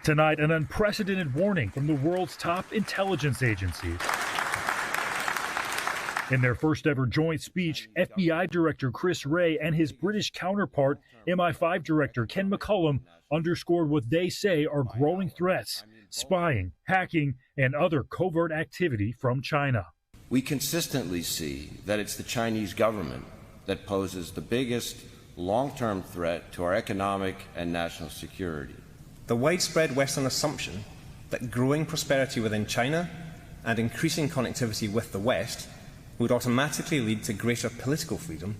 Tonight, an unprecedented warning from the world's top intelligence agencies. In their first ever joint speech, FBI Director Chris Wray and his British counterpart, MI5 Director Ken McCullum, underscored what they say are growing threats, spying, hacking, and other covert activity from China. We consistently see that it's the Chinese government that poses the biggest long-term threat to our economic and national security. The widespread Western assumption that growing prosperity within China and increasing connectivity with the West would automatically lead to greater political freedom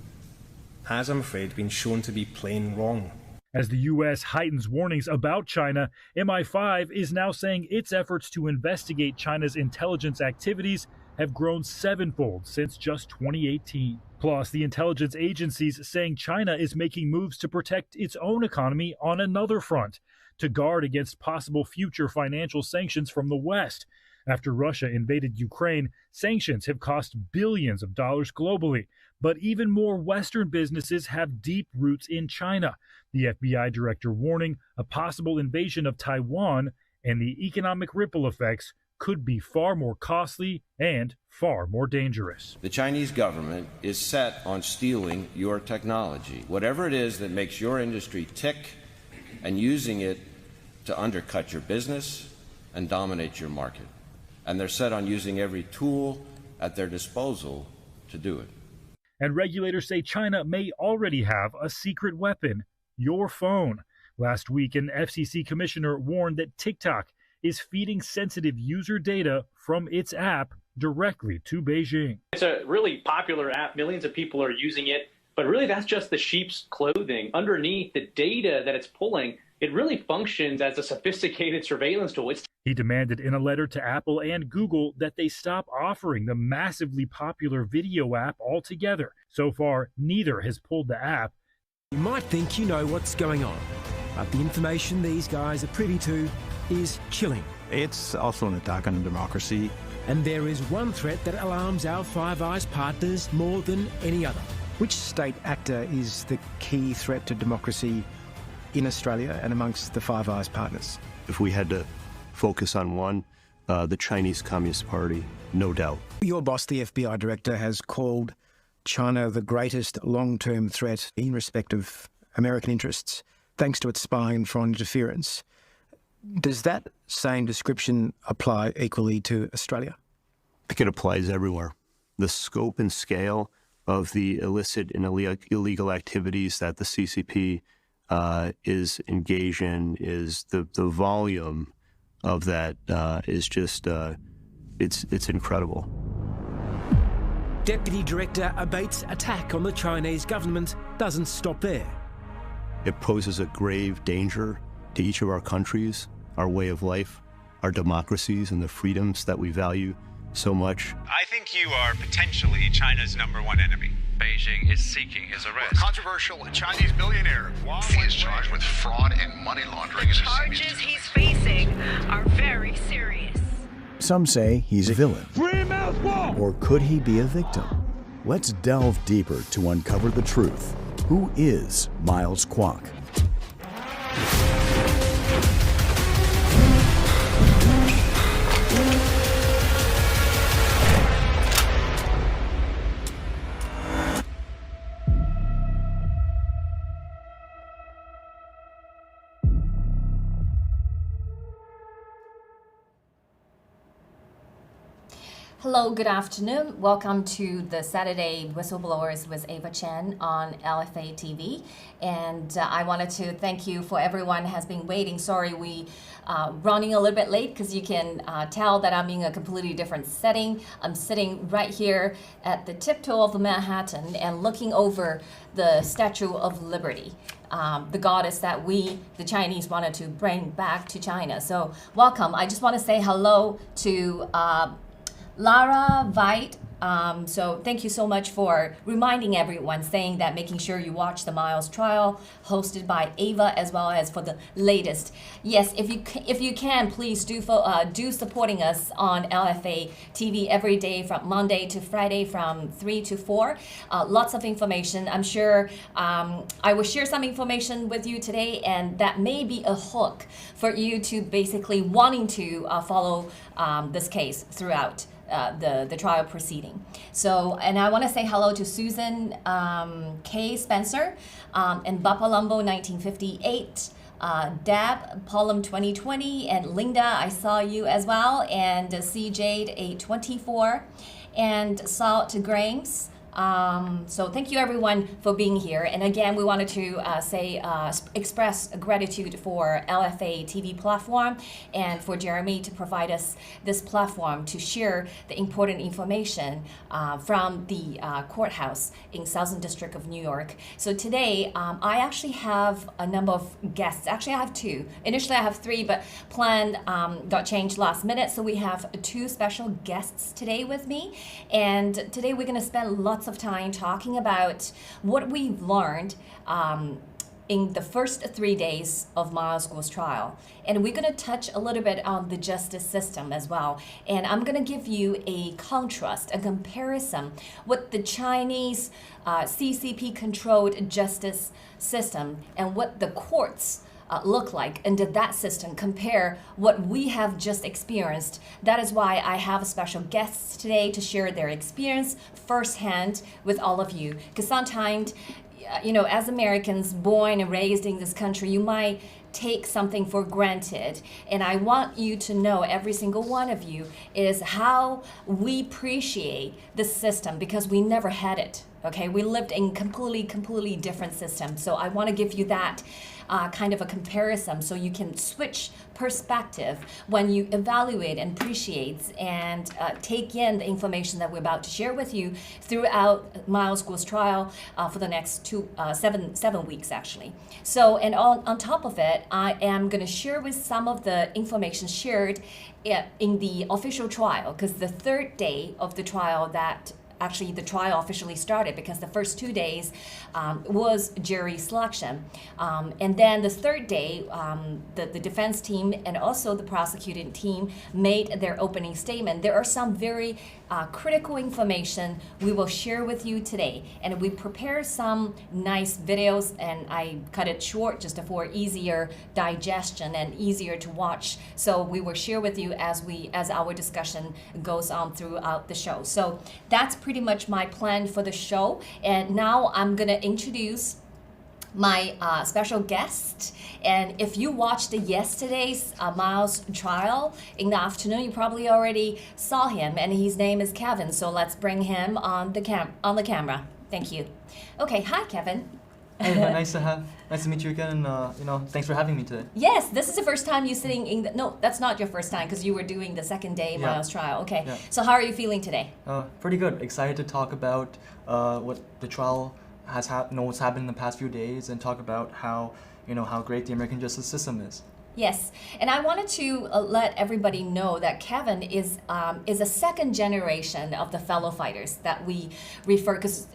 has, I'm afraid, been shown to be plain wrong. As the U.S. heightens warnings about China, MI5 is now saying its efforts to investigate China's intelligence activities have grown sevenfold since just 2018. Plus, the intelligence agencies saying China is making moves to protect its own economy on another front, to guard against possible future financial sanctions from the West. After Russia invaded Ukraine, sanctions have cost billions of dollars globally. But even more Western businesses have deep roots in China. The FBI director warning a possible invasion of Taiwan and the economic ripple effects could be far more costly and far more dangerous. The Chinese government is set on stealing your technology, whatever it is that makes your industry tick, and using it to undercut your business and dominate your market. And they're set on using every tool at their disposal to do it. And regulators say China may already have a secret weapon, your phone. Last week, an FCC commissioner warned that TikTok is feeding sensitive user data from its app directly to Beijing. It's a really popular app. Millions of people are using it. But really, that's just the sheep's clothing. Underneath the data that it's pulling, it really functions as a sophisticated surveillance tool. He demanded in a letter to Apple and Google that they stop offering the massively popular video app altogether. So far, neither has pulled the app. You might think you know what's going on, but the information these guys are privy to is chilling. It's also an attack on democracy. And there is one threat that alarms our Five Eyes partners more than any other. Which state actor is the key threat to democracy in Australia and amongst the Five Eyes partners? If we had to focus on one, the Chinese Communist Party, no doubt. Your boss, the FBI director, has called China the greatest long-term threat in respect of American interests, thanks to its spying and foreign interference. Does that same description apply equally to Australia? I think it applies everywhere. The scope and scale of the illicit and illegal activities that the CCP is engaged in, is the volume of that is just, it's incredible. Deputy Director Abate's attack on the Chinese government doesn't stop there. It poses a grave danger to each of our countries, our way of life, our democracies, and the freedoms that we value so much. I think you are potentially China's #1 enemy. Beijing is seeking his arrest. A controversial Chinese billionaire He is charged with fraud and money laundering. The charges he's facing are very serious. Some say he's a villain. Or could he be a victim? Let's delve deeper to uncover the truth. Who is Miles Kwok? Hello, good afternoon. Welcome to the Saturday Whistleblowers with Ava Chen on LFA TV. And I wanted to thank you for everyone has been waiting. Sorry, we running a little bit late because you can tell that I'm in a completely different setting. I'm sitting right here at the tiptoe of Manhattan and looking over the Statue of Liberty. The goddess that we, the Chinese, wanted to bring back to China. So welcome. I just want to say hello to Lara Veit, So thank you so much for reminding everyone, saying that, making sure you watch the Miles trial hosted by Ava, as well as for the latest. Yes, if you can, please do supporting us on LFA TV every day from Monday to Friday from 3 to 4. Lots of information. I'm sure I will share some information with you today, and that may be a hook for you to basically wanting to follow this case throughout the trial proceeding. So, and I want to say hello to Susan K. Spencer and Bapalumbo 1958, Dab Pollum 2020, and Linda, I saw you as well, and C. Jade 824, and Salt Grames. So thank you everyone for being here. And again, we wanted to express gratitude for LFA TV platform and for Jeremy to provide us this platform to share the important information from the courthouse in Southern District of New York. So today, I actually have a number of guests. Actually, I have two. Initially, I have three, but plan got changed last minute. So we have two special guests today with me. And today we're going to spend lots of time talking about what we've learned in the first 3 days of Miles Guo's trial. And we're going to touch a little bit on the justice system as well. And I'm going to give you a contrast, a comparison with the Chinese CCP-controlled justice system and what the courts look like, and did that system compare what we have just experienced. That is why I have special guests today to share their experience firsthand with all of you. Because sometimes, as Americans born and raised in this country, you might take something for granted. And I want you to know, every single one of you, is how we appreciate the system, because we never had it. Okay, we lived in completely different system. So I want to give you that kind of a comparison so you can switch perspective when you evaluate and appreciate and take in the information that we're about to share with you throughout Miles Guo's trial for the next 7 weeks actually. So, and on top of it, I am going to share with some of the information shared in the official trial, because the third day of the trial that actually the trial officially started, because the first 2 days was jury selection. And then the third day, the defense team and also the prosecuting team made their opening statement. There are some very critical information we will share with you today. And we prepared some nice videos, and I cut it short just for easier digestion and easier to watch. So we will share with you as our discussion goes on throughout the show. So that's pretty much my plan for the show. And now I'm gonna introduce my special guest. And if you watched yesterday's Miles trial in the afternoon, you probably already saw him, and his name is Kevin. So let's bring him on the camera. Thank you. Okay, hi Kevin. Hey, nice to meet you again, and thanks for having me today. Yes, this is the first time you're sitting in no, that's not your first time, because you were doing the second day Miles trial. Okay, yeah. So how are you feeling today? Pretty good. Excited to talk about what the trial has what's happened in the past few days, and talk about how great the American justice system is. Yes, and I wanted to let everybody know that Kevin is a second generation of the fellow fighters that we refer, because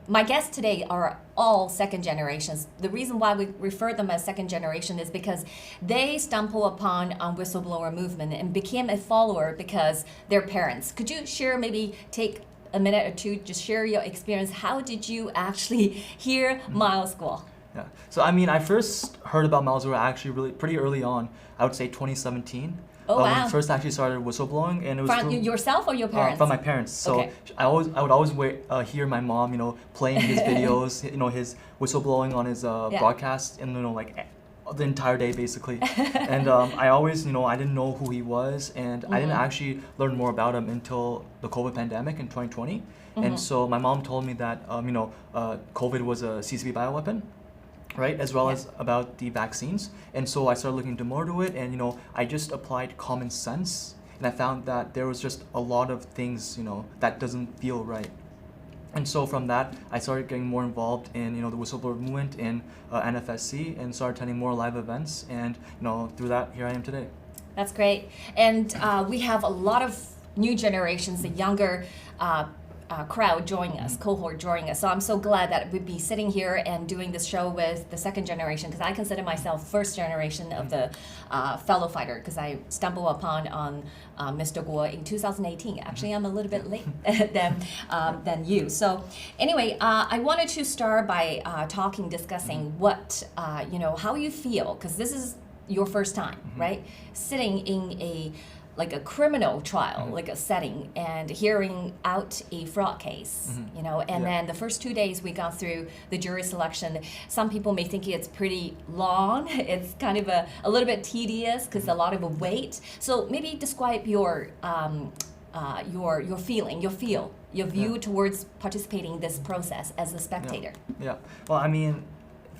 my guests today are all second generations. The reason why we refer them as second generation is because they stumble upon whistleblower movement and became a follower because their parents. Could you share, maybe take a minute or two, just share your experience? How did you actually hear Miles Guo? Yeah, so I first heard about Miles Guo actually really pretty early on. I would say 2017. Oh, wow. When I first actually started whistleblowing, and it was from yourself or your parents? From my parents. So okay. I would always hear my mom, playing his videos, his whistleblowing on his broadcast, and the entire day basically. And I always, I didn't know who he was, and I didn't actually learn more about him until the COVID pandemic in 2020. And so my mom told me that COVID was a CCP bioweapon, right, as well as about the vaccines. And so I started looking into more to it, and I just applied common sense, and I found that there was just a lot of things that doesn't feel right. And so from that, I started getting more involved in the whistleblower movement in NFSC, and started attending more live events, and through that, here I am today. That's great. And we have a lot of new generations, the younger crowd joining us, cohort joining us. So I'm so glad that we'd be sitting here and doing this show with the second generation, because I consider myself first generation of the fellow fighter, because I stumbled upon on Mr. Guo in 2018. Actually, I'm a little bit late than you. So anyway, I wanted to start by discussing what, how you feel, because this is your first time, right? Sitting in a criminal trial, like a setting, and hearing out a fraud case, and then the first 2 days we got through the jury selection. Some people may think it's pretty long. It's kind of a little bit tedious because a lot of a wait. So maybe describe your feeling, your view towards participating in this process as a spectator. Yeah. Well, I mean,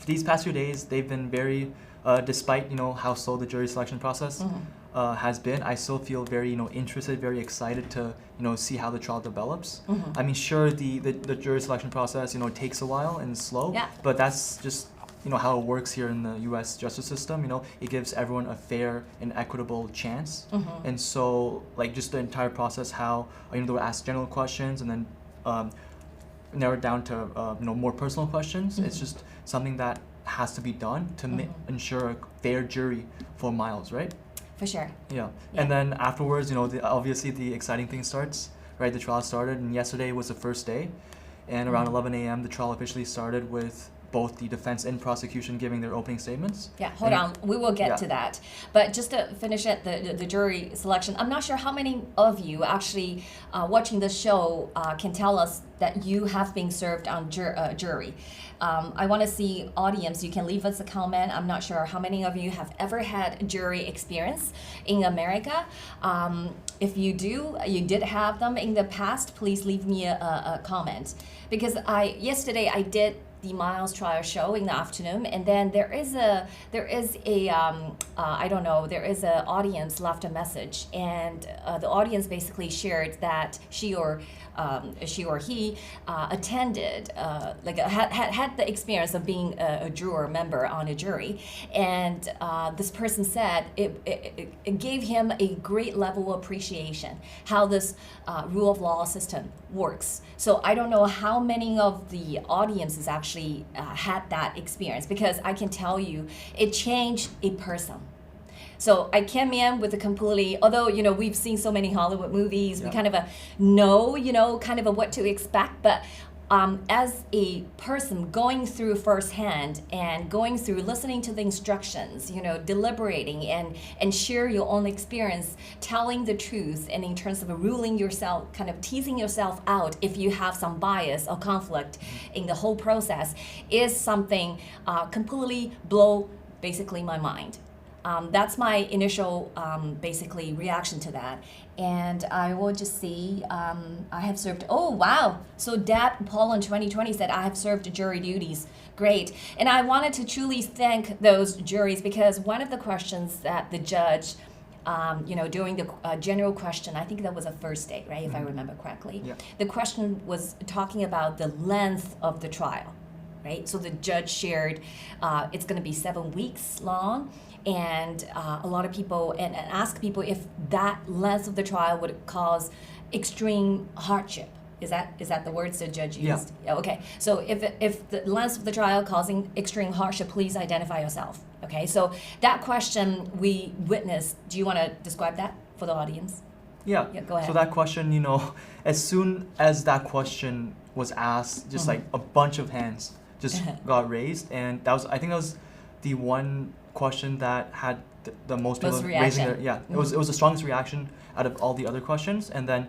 these past 2 days, they've been very, despite, how slow the jury selection process has been, I still feel very, interested, very excited to, see how the trial develops. I mean, sure, the jury selection process, takes a while and is slow, but that's just, how it works here in the U.S. justice system. It gives everyone a fair and equitable chance. And so, just the entire process, how, they were asked general questions and then narrowed down to, more personal questions. It's just something that has to be done to ensure a fair jury for Miles, right? For sure. Yeah. And then afterwards, obviously the exciting thing starts, right? The trial started, and yesterday was the first day. And around 11 a.m., the trial officially started with both the defense and prosecution giving their opening statements. Yeah, hold on. We will get to that. But just to finish it, the jury selection, I'm not sure how many of you actually watching this show can tell us that you have been served on jury. I want to see audience. You can leave us a comment. I'm not sure how many of you have ever had jury experience in America. If you did have them in the past, please leave me a comment. Because yesterday I did the Miles trial show in the afternoon, and then there is a audience left a message, and the audience basically shared that she or he attended, had the experience of being a juror member on a jury, and this person said it gave him a great level of appreciation how this rule of law system works. So I don't know how many of the audiences actually had that experience, because I can tell you it changed a person. So I came in with a completely, although, we've seen so many Hollywood movies, we kind of know, what to expect, but as a person going through firsthand and going through listening to the instructions, deliberating and share your own experience, telling the truth, and in terms of ruling yourself, kind of teasing yourself out if you have some bias or conflict in the whole process, is something completely blow basically my mind. That's my initial basically reaction to that. And I will just see, I have served, oh wow. So Deb Paul in 2020 said, I have served jury duties. Great. And I wanted to truly thank those juries, because one of the questions that the judge, during the general question, I think that was a first day, right? If I remember correctly. Yeah. The question was talking about the length of the trial, right? So the judge shared, it's gonna be 7 weeks long. And a lot of people, and ask people if that length of the trial would cause extreme hardship. Is that the words the judge used? Yeah. Okay. So if the length of the trial causing extreme hardship, please identify yourself. Okay. So that question we witnessed. Do you want to describe that for the audience? Yeah. Go ahead. So that question, as soon as that question was asked, just like a bunch of hands just got raised, and I think that was the one question that had the most people raising their, it was the strongest reaction out of all the other questions. And then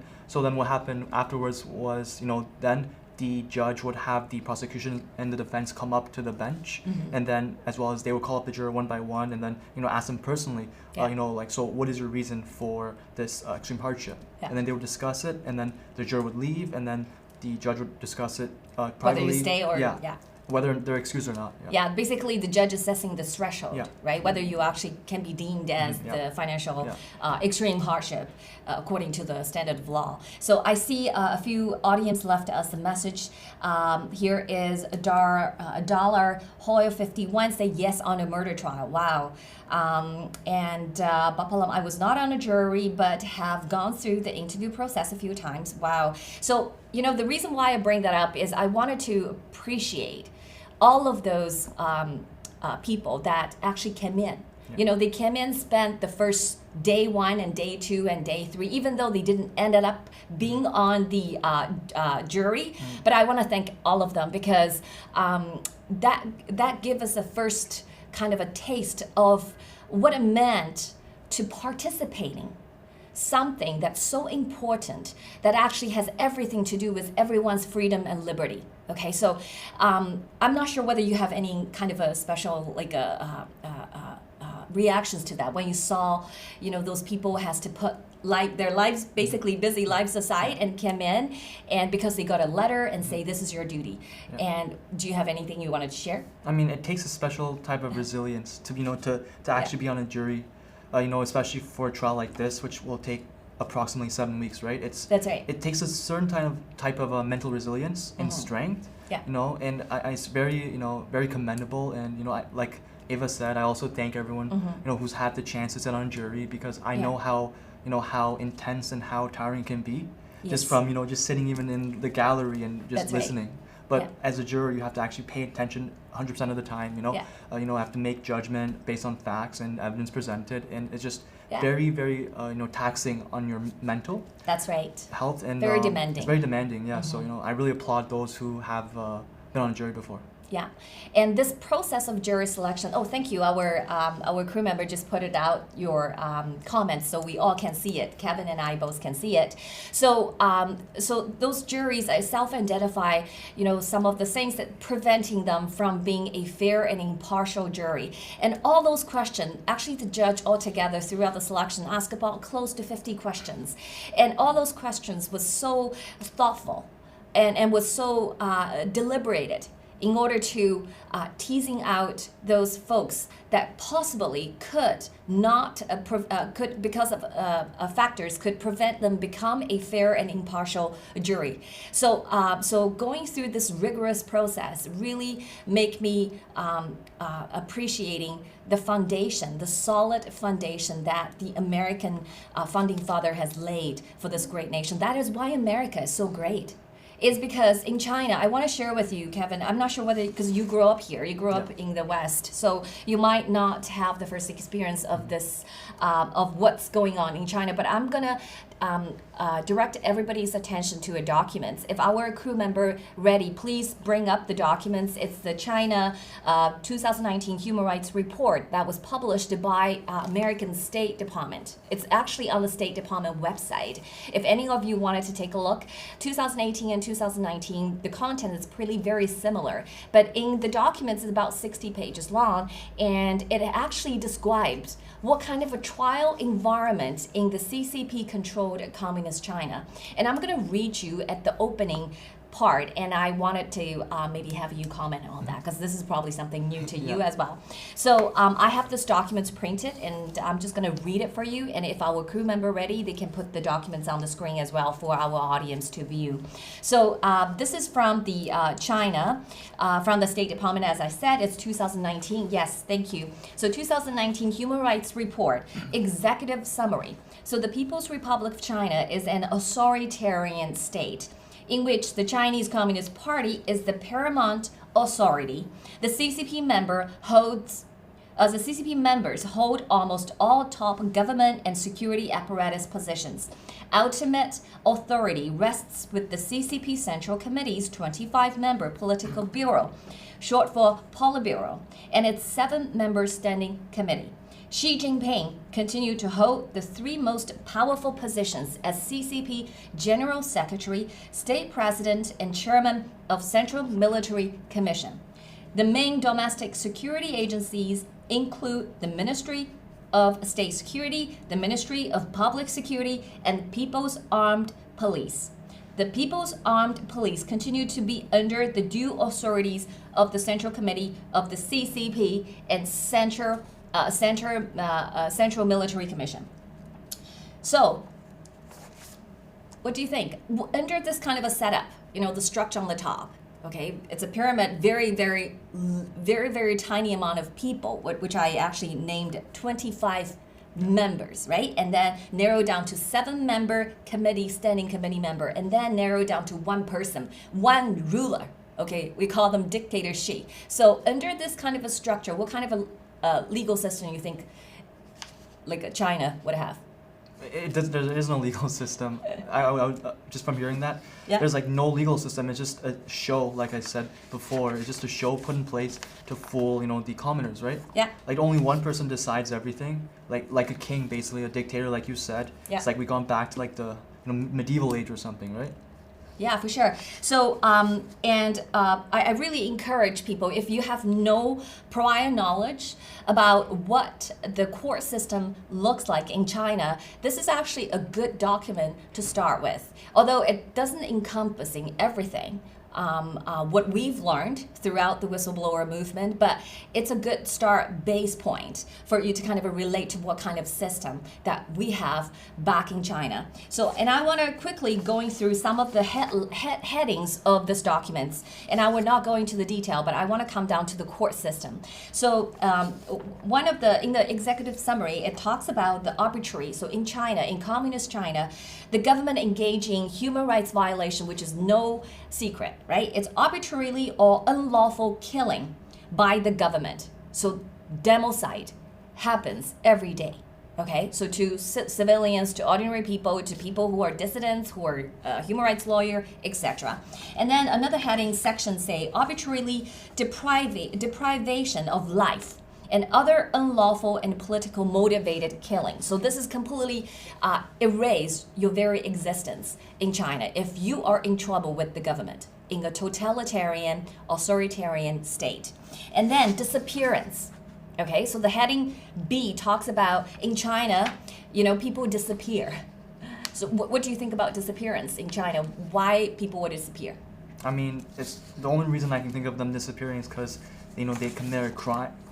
what happened afterwards was, then the judge would have the prosecution and the defense come up to the bench, and then as well as they would call up the juror one by one, and then ask them personally, so what is your reason for this extreme hardship? And then they would discuss it, and then the juror would leave, and then the judge would discuss it privately. Whether you stay or whether they're excused or not. Yeah, basically the judge is assessing the threshold, right? Whether you actually can be deemed as the financial extreme hardship according to the standard of law. So I see a few audience left us a message. Here is a dollar Hoyle 51 say yes on a murder trial. Wow. And Bapalam, I was not on a jury, but have gone through the interview process a few times. Wow. So, you know, the reason why I bring that up is I wanted to appreciate all of those people that actually came in. You know, they came in, spent the first day 1 and day 2 and day 3, even though they didn't ended up being on the jury. But I want to thank all of them because that gave us a first kind of a taste of what it meant to participating something that's so important that actually has everything to do with everyone's freedom and liberty. Okay, so I'm not sure whether you have any kind of a special like reactions to that when you saw, you know, those people has to put their lives, basically busy lives aside and came in, and because they got a letter and say this is your duty. And do you have anything you wanted to share? I mean, it takes a special type of resilience to, you know, to actually be on a jury, you know, especially for a trial like this, which will take approximately 7 weeks, right? That's right. It takes a certain type of mental resilience and strength, you know, and it's very, you know, very commendable. And, you know, like Ava said, I also thank everyone, you know, who's had the chance to sit on a jury, because I know how, you know, how intense and how tiring it can be, just from, you know, just sitting even in the gallery and just listening. But as a juror, you have to actually pay attention 100% of the time, you know. You know, have to make judgment based on facts and evidence presented, and it's just very, very, you know, taxing on your mental. That's right. Health and very demanding. It's very demanding, yeah. So, you know, I really applaud those who have been on a jury before. Yeah, and this process of jury selection. Oh, thank you. Our crew member just put it out your comments, so we all can see it. Kevin and I both can see it. So, so those juries self-identify, you know, some of the things that preventing them from being a fair and impartial jury. And all those questions, actually, the judge altogether throughout the selection asked about close to 50 questions, and all those questions was so thoughtful, and was so deliberated, in order to teasing out those folks that possibly could not, could because of factors, could prevent them become a fair and impartial jury. So, so going through this rigorous process really make me appreciating the foundation, the solid foundation that the American founding father has laid for this great nation. That is why America is so great. Is because in China, I want to share with you, Kevin, I'm not sure whether, because you grew up here, you grew up in the West, so you might not have the first experience of this, of what's going on in China, but I'm going to direct everybody's attention to a document. If our crew member ready, please bring up the documents. It's the China 2019 Human Rights Report that was published by American State Department. It's actually on the State Department website. If any of you wanted to take a look, 2018 and 2019, the content is pretty very similar, but in the documents it's about 60 pages long, and it actually describes what kind of a trial environment in the CCP-controlled communist China. And I'm going to read you at the opening part, and I wanted to maybe have you comment on that, because this is probably something new to you as well. So I have this documents printed, and I'm just going to read it for you, and if our crew member ready, they can put the documents on the screen as well for our audience to view. So this is from the China, from the State Department, as I said. It's 2019. Yes, thank you. So 2019 Human Rights Report, Executive Summary. So the People's Republic of China is an authoritarian state in which the Chinese Communist Party is the paramount authority. The CCP members hold almost all top government and security apparatus positions. Ultimate authority rests with the CCP Central Committee's 25-member political bureau, short for Politburo, and its 7-member standing committee. Xi Jinping continued to hold the 3 most powerful positions as CCP General Secretary, State President, and Chairman of Central Military Commission. The main domestic security agencies include the Ministry of State Security, the Ministry of Public Security, and People's Armed Police. the People's Armed Police continue to be under the due authorities of the Central Committee of the CCP and Central Military Commission. So, what do you think? Under this kind of a setup, the structure on the top, okay, it's a pyramid, very, very, very, very tiny amount of people, which I actually named 25 members, right? And then narrow down to 7-member standing committee member, and then narrow down to one person, one ruler. Okay, we call them dictator Xi. So under this kind of a structure, what kind of a legal system you think like China would have? There is no legal system. I just from hearing that, there's like no legal system. It's just a show, like I said before. It's just a show put in place to fool, the commoners, right? Yeah. Like only one person decides everything, like a king, basically, a dictator, like you said. Yeah. It's like we gone back to like the medieval age or something, right? Yeah, for sure. So, I really encourage people, if you have no prior knowledge about what the court system looks like in China, this is actually a good document to start with. Although it doesn't encompassing everything, what we've learned throughout the whistleblower movement, but it's a good start base point for you to kind of relate to what kind of system that we have back in China. So, and I want to quickly going through some of the headings of this documents, and I will not go into the detail, but I want to come down to the court system. So, in the executive summary, it talks about the arbitrary. So in China, in communist China, the government engaging human rights violation, which is no secret, right? It's arbitrarily or unlawful killing by the government. So democide happens every day, okay? So to civilians, to ordinary people, to people who are dissidents, who are human rights lawyer, etc. And then another heading section say arbitrarily deprivation of life and other unlawful and political motivated killing. So this is completely erase your very existence in China if you are in trouble with the government in a totalitarian, authoritarian state. And then disappearance. Okay, so the heading B talks about in China, people disappear. So what do you think about disappearance in China? Why people would disappear? I mean, it's the only reason I can think of them disappearing is because they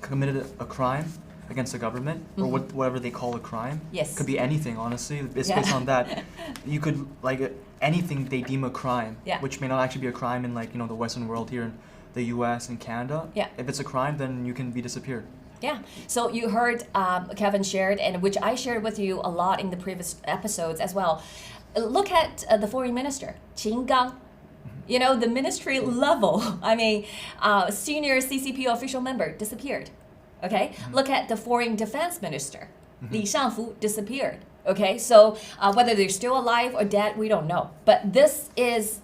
committed a crime against the government, or whatever they call a crime. Yes. Could be anything, honestly. It's based on that. You could, anything they deem a crime, which may not actually be a crime in, the Western world here in the US and Canada. Yeah. If it's a crime, then you can be disappeared. Yeah. So you heard Kevin shared, and which I shared with you a lot in the previous episodes as well. Look at the foreign minister, Qin Gang. The ministry level, senior CCP official member disappeared. Okay? Look at the foreign defense minister, Li Shangfu disappeared. Okay? So whether they're still alive or dead, we don't know. But this is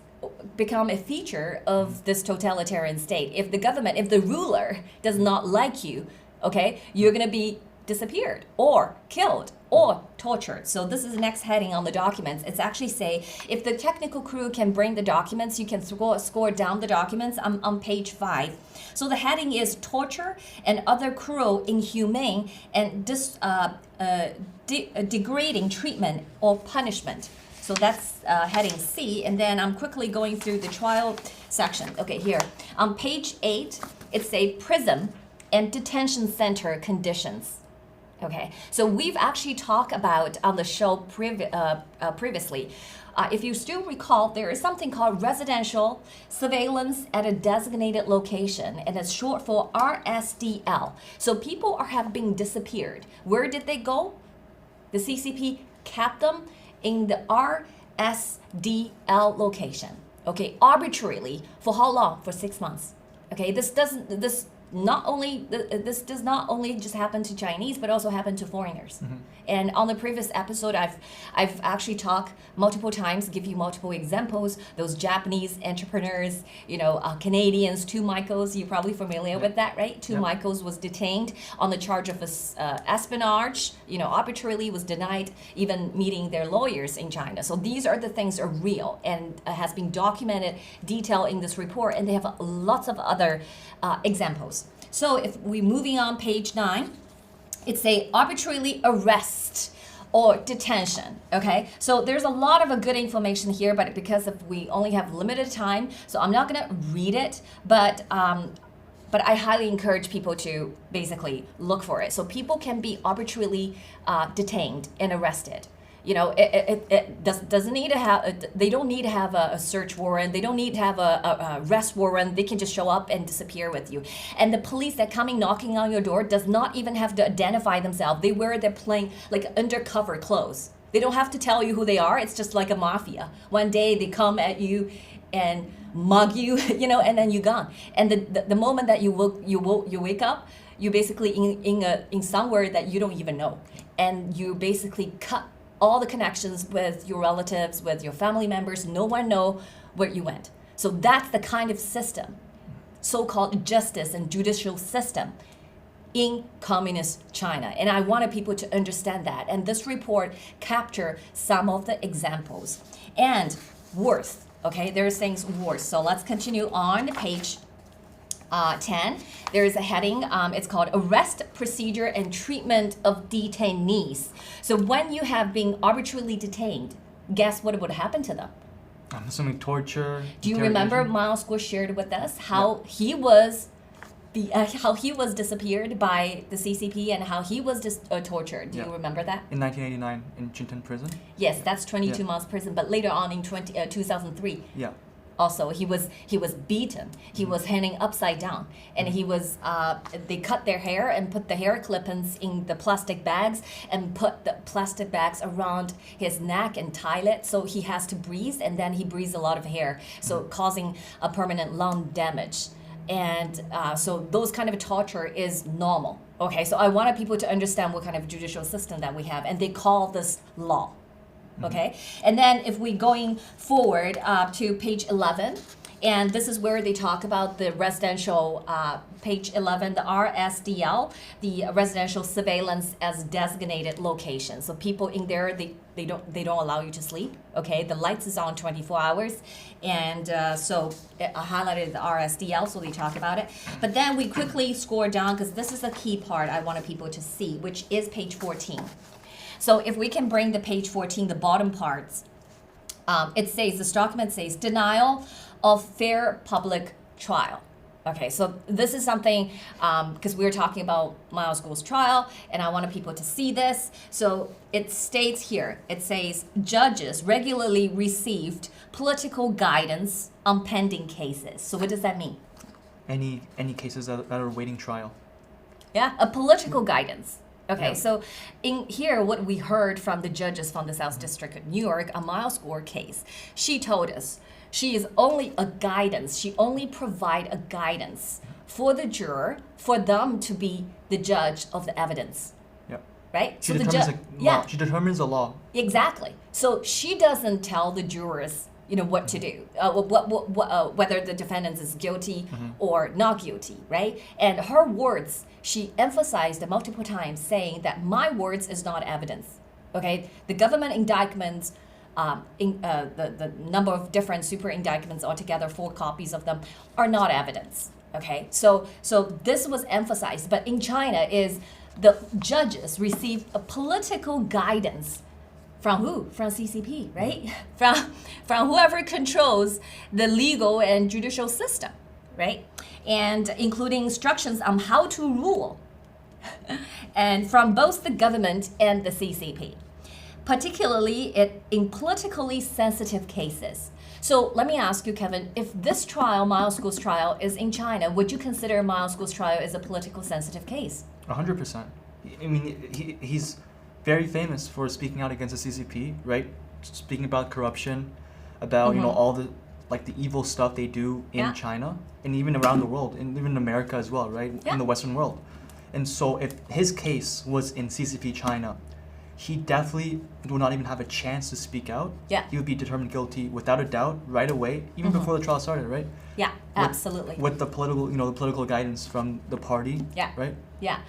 become a feature of this totalitarian state. If the ruler does not like you, okay, you're going to be disappeared or killed or tortured. So this is the next heading on the documents. It's actually say, if the technical crew can bring the documents, you can score down the documents on page 5. So the heading is torture and other cruel, inhumane, and degrading treatment or punishment. So that's heading C. And then I'm quickly going through the trial section. Okay, here. On page 8, it's a prison and detention center conditions. Okay, so we've actually talked about on the show previously. If you still recall, there is something called residential surveillance at a designated location, and it's short for RSDL. So people have been disappeared. Where did they go? The CCP kept them in the RSDL location. Okay, arbitrarily. For how long? For 6 months. Okay, this does not only just happen to Chinese, but also happen to foreigners. And on the previous episode, I've actually talked multiple times, give you multiple examples. Those Japanese entrepreneurs, Canadians, 2 Michaels, you're probably familiar with that, right? 2 Michaels was detained on the charge of espionage, arbitrarily was denied even meeting their lawyers in China. So these are the things are real and has been documented, detailed in this report, and they have lots of other examples. So if we're moving on page 9, it's a arbitrarily arrest or detention. Okay, so there's a lot of good information here, but because we only have limited time, so I'm not gonna read it, but I highly encourage people to basically look for it. So people can be arbitrarily detained and arrested. It doesn't need to have. They don't need to have a search warrant. They don't need to have a arrest warrant. They can just show up and disappear with you. And the police that coming knocking on your door does not even have to identify themselves. They wear their plain like undercover clothes. They don't have to tell you who they are. It's just like a mafia. One day they come at you and mug you, and then you're gone. And the moment that you wake up, you're basically in somewhere that you don't even know, and you basically cut all the connections with your relatives, with your family members. No one know where you went. So that's the kind of system, so-called justice and judicial system in communist China. And I wanted people to understand that. And this report captured some of the examples. And worth, okay, there's things worth. So let's continue on page 10. There is a heading, it's called Arrest, Procedure, and Treatment of Detainees. So when you have been arbitrarily detained, guess what would happen to them? I'm assuming torture. Do you remember Miles Guo shared with us how he was disappeared by the CCP and how he was tortured? Do you remember that? In 1989 in Chinton prison? Yes, that's 22 months prison, but later on in 2003. Yeah. Also, he was beaten. He was hanging upside down, and he was. They cut their hair and put the hair clip-ins in the plastic bags and put the plastic bags around his neck and tie it so he has to breathe, and then he breathes a lot of hair, so causing a permanent lung damage. And so those kind of torture is normal. Okay, so I wanted people to understand what kind of judicial system that we have, and they call this law. Okay, and then if we going forward to page 11, and this is where they talk about the residential, page 11, the RSDL, the residential surveillance as designated location. So people in there, they don't allow you to sleep. Okay, the lights is on 24 hours, and so I highlighted the RSDL, so they talk about it. But then we quickly score down because this is a key part I wanted people to see, which is page 14. So if we can bring the page 14, the bottom parts, it says, this document says, denial of fair public trial. Okay, so this is something, because we were talking about Miles Guo's trial, and I wanted people to see this. So it states here, it says, judges regularly received political guidance on pending cases. So what does that mean? Any cases that are awaiting trial. Yeah, a political guidance. Okay, so in here, what we heard from the judges from the South District of New York, a Miles Guo case, she told us she is only a guidance. She only provide a guidance for the juror, for them to be the judge of the evidence. Yep. Right? She determines the law. She determines the law. Exactly. So she doesn't tell the jurors, what to do, whether the defendant is guilty or not guilty, right? And her words, she emphasized multiple times saying that my words is not evidence, okay? The government indictments, the number of different super indictments altogether, 4 copies of them, are not evidence, okay? So this was emphasized, but in China is the judges receive a political guidance. From who? From CCP, right? From whoever controls the legal and judicial system, right? And including instructions on how to rule, and from both the government and the CCP, particularly in politically sensitive cases. So let me ask you, Kevin, if this trial, Miles Guo's trial, is in China, would you consider Miles Guo's trial as a politically sensitive case? 100%. I mean, he's very famous for speaking out against the CCP, right? Speaking about corruption, about all the the evil stuff they do in China and even around the world, and even in America as well, right? In the Western world. And so if his case was in CCP China, he definitely would not even have a chance to speak out. Yeah. He would be determined guilty without a doubt right away, even before the trial started, right? Yeah, absolutely. With the political, the political guidance from the party, right? Yeah.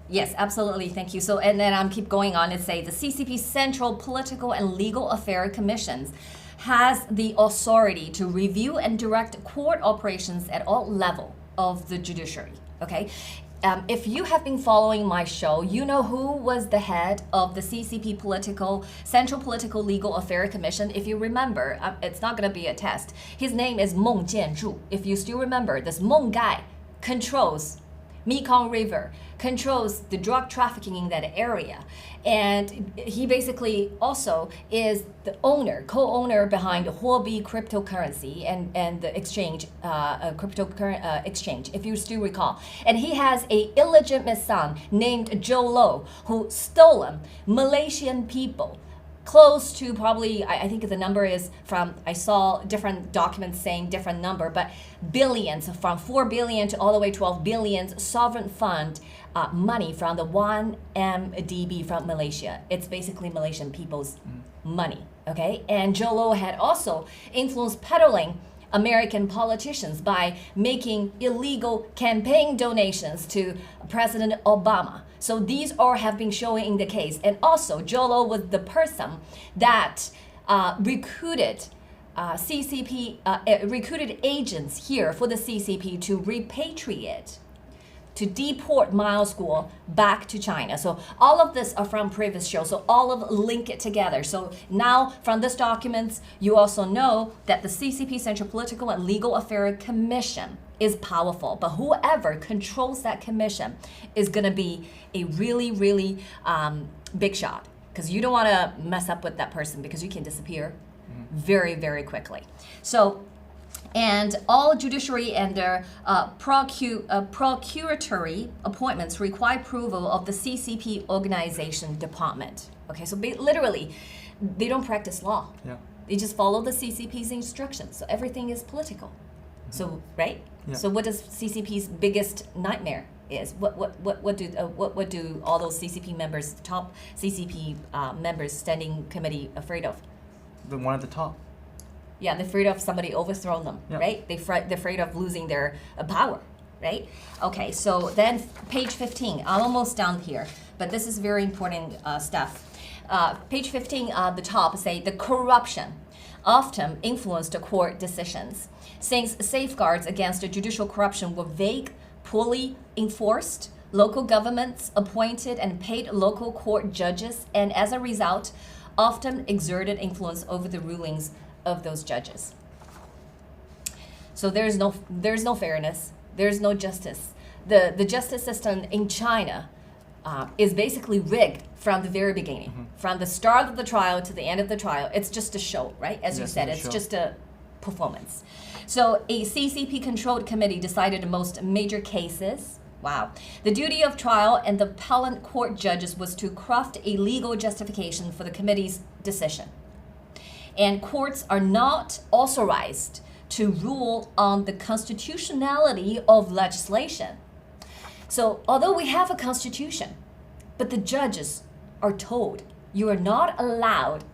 Yes, absolutely. Thank you. So, and then keep going on and say the CCP Central Political and Legal Affairs Commissions has the authority to review and direct court operations at all levels of the judiciary. Okay, if you have been following my show, you know who was the head of the CCP Central Political Legal Affairs Commission. If you remember, it's not going to be a test. His name is Meng Jianzhu. If you still remember, this Meng guy controls Mekong River, controls the drug trafficking in that area. And he basically also is the co-owner behind Huobi cryptocurrency and the exchange, exchange, if you still recall. And he has an illegitimate son named Joe Lo, who stolen Malaysian people. Close to probably, I think the number is from, I saw different documents saying different number, but billions, from 4 billion to all the way 12 billions sovereign fund money from the 1MDB from Malaysia. It's basically Malaysian people's money, okay? And Joe Lo had also influenced peddling American politicians by making illegal campaign donations to President Obama. So these all have been showing in the case. And also, Joe Lo was the person that recruited recruited agents here for the CCP to repatriate, to deport Miles Guo back to China. So all of this are from previous shows. So all of link it together. So now from this documents, you also know that the CCP Central Political and Legal Affairs Commission is powerful, but whoever controls that commission is going to be a really, really big shot, because you don't want to mess up with that person because you can disappear very, very quickly. So, and all judiciary and their procuratory appointments require approval of the CCP organization department. Okay, so literally, they don't practice law. Yeah. They just follow the CCP's instructions. So everything is political. So, right? Yeah. So what does CCP's biggest nightmare is? What do all those CCP members, top CCP members, standing committee, afraid of? The one at the top. Yeah, they're afraid of somebody overthrowing them, yeah. Right? They're afraid of losing their power, right? Okay, so then page 15. I'm almost down here, but this is very important stuff. Page 15, the top say the corruption often influenced the court decisions, since safeguards against judicial corruption were vague, poorly enforced. Local governments appointed and paid local court judges, and as a result, often exerted influence over the rulings of those judges. So there's no fairness, there's no justice. The justice system in China is basically rigged from the very beginning, from the start of the trial to the end of the trial. It's just a show, right? As you said, it's just a performance. So a CCP-controlled committee decided the most major cases. Wow. The duty of trial and the appellate court judges was to craft a legal justification for the committee's decision. And courts are not authorized to rule on the constitutionality of legislation. So although we have a constitution, but the judges are told you are not allowed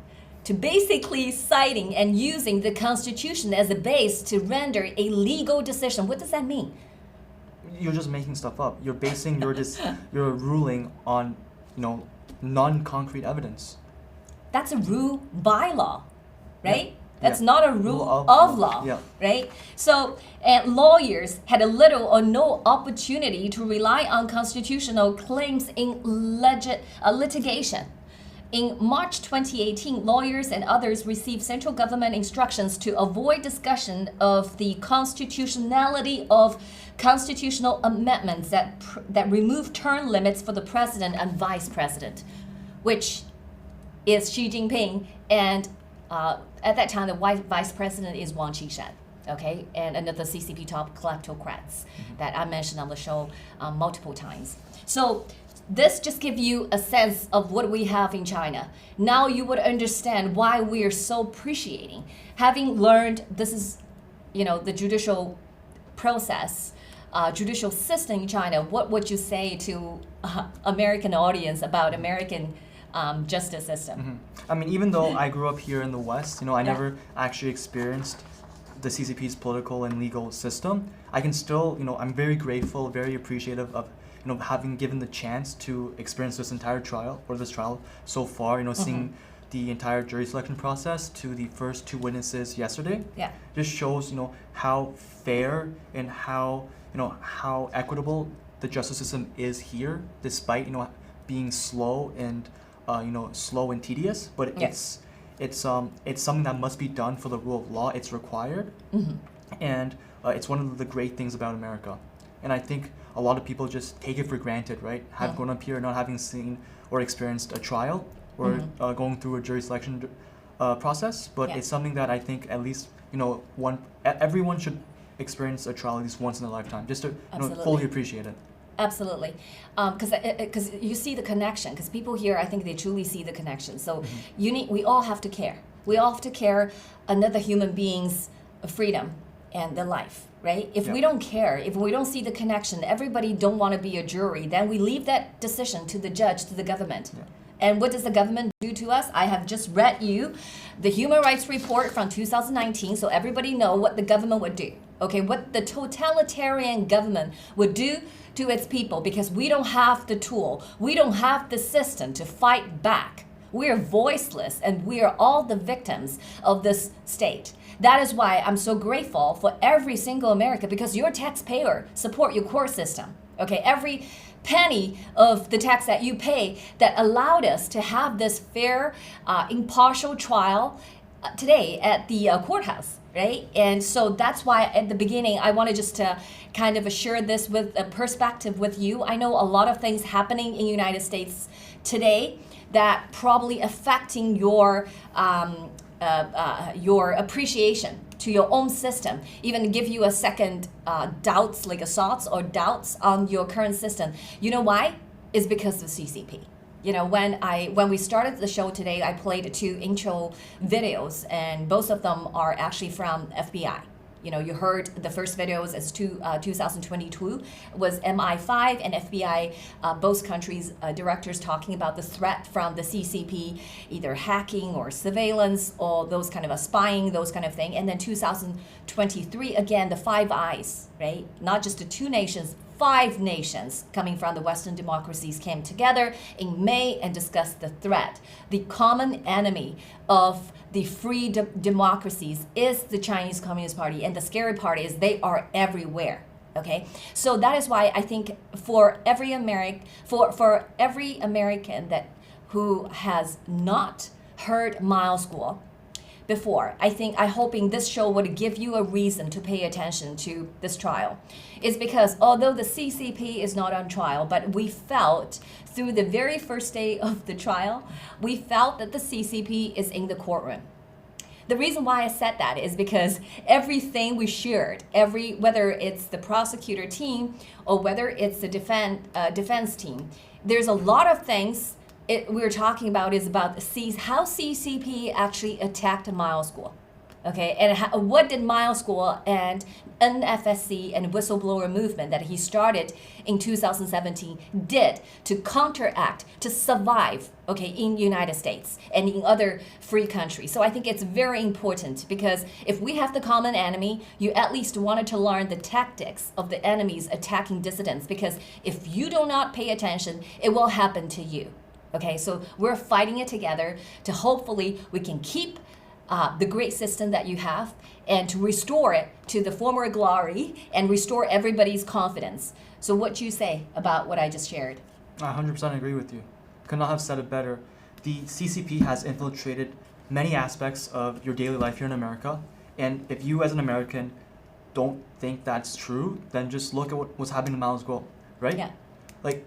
to basically citing and using the Constitution as a base to render a legal decision. What does that mean? You're just making stuff up. You're basing your ruling on, non-concrete evidence. That's a rule by law, right? Yeah. That's not a rule of law, right? So, and lawyers had a little or no opportunity to rely on constitutional claims in litigation. In March 2018, lawyers and others received central government instructions to avoid discussion of the constitutionality of constitutional amendments that remove term limits for the president and vice president, which is Xi Jinping, and at that time, the vice president is Wang Qishan, okay, and another CCP top kleptocrats that I mentioned on the show multiple times. So this just gives you a sense of what we have in China. Now you would understand why we are so appreciating. Having learned this is, the judicial process, judicial system in China, what would you say to American audience about American justice system? I mean, even though I grew up here in the West, I never actually experienced the CCP's political and legal system. I can still, I'm very grateful, very appreciative of having given the chance to experience this entire trial, or this trial so far, seeing the entire jury selection process to the first two witnesses yesterday. Yeah. Just shows, how fair and how equitable the the justice system is here, despite being slow and slow and tedious. But it's something that must be done for the rule of law. It's required, and it's one of the great things about America. And I think a lot of people just take it for granted, right? Have grown up here, not having seen or experienced a trial or going through a jury selection process. But it's something that I think at least everyone should experience a trial at least once in a lifetime, just to fully appreciate it. Absolutely, because you see the connection. Because people here, I think they truly see the connection. So we all have to care. We all have to care another human being's freedom and their life, right? If we don't care, if we don't see the connection, everybody don't want to be a jury, then we leave that decision to the judge, to the government. And what does the government do to us? I have just read you the Human Rights Report from 2019, so everybody know what the government would do. Okay, what the totalitarian government would do to its people, because we don't have the tool, we don't have the system to fight back. We are voiceless, and we are all the victims of this state. That is why I'm so grateful for every single American, because your taxpayer support your court system. Okay, every penny of the tax that you pay that allowed us to have this fair, impartial trial today at the courthouse, right? And so that's why at the beginning, I wanted just to kind of share this with a perspective with you. I know a lot of things happening in the United States today that probably affecting your appreciation to your own system, even give you a second doubts, like thoughts or doubts on your current system. You know why? It's because of CCP. When we started the show today, I played 2 intro videos, and both of them are actually from FBI. You heard the first videos as 2022 was MI5 and FBI, both countries' directors talking about the threat from the CCP, either hacking or surveillance or those kind of spying, those kind of thing. And then 2023, again, the 5 eyes, right? Not just the 2 nations, 5 nations coming from the Western democracies came together in May and discussed the threat. The common enemy of the free democracies is the Chinese Communist Party, and the scary part is they are everywhere. Okay, so that is why I think for every American that who has not heard Miles Guo before, I'm hoping this show would give you a reason to pay attention to this trial. It's because although the CCP is not on trial, but we felt through the very first day of the trial, we felt that the CCP is in the courtroom. The reason why I said that is because everything we shared, whether it's the prosecutor team or whether it's the defense team, there's a lot of things we're talking about is about how CCP actually attacked Miles Guo. Okay, and what did Miles Guo and NFSC and whistleblower movement that he started in 2017 did to counteract, to survive, okay, in the United States and in other free countries. So I think it's very important, because if we have the common enemy, you at least wanted to learn the tactics of the enemies attacking dissidents, because if you do not pay attention, it will happen to you. Okay, so we're fighting it together to hopefully we can keep the great system that you have and to restore it to the former glory and restore everybody's confidence. So what you say about what I just shared? I 100% agree with you. Could not have said it better. The CCP has infiltrated many aspects of your daily life here in America. And if you as an American don't think that's true, then just look at what's happening to Miles Guo, right? Yeah.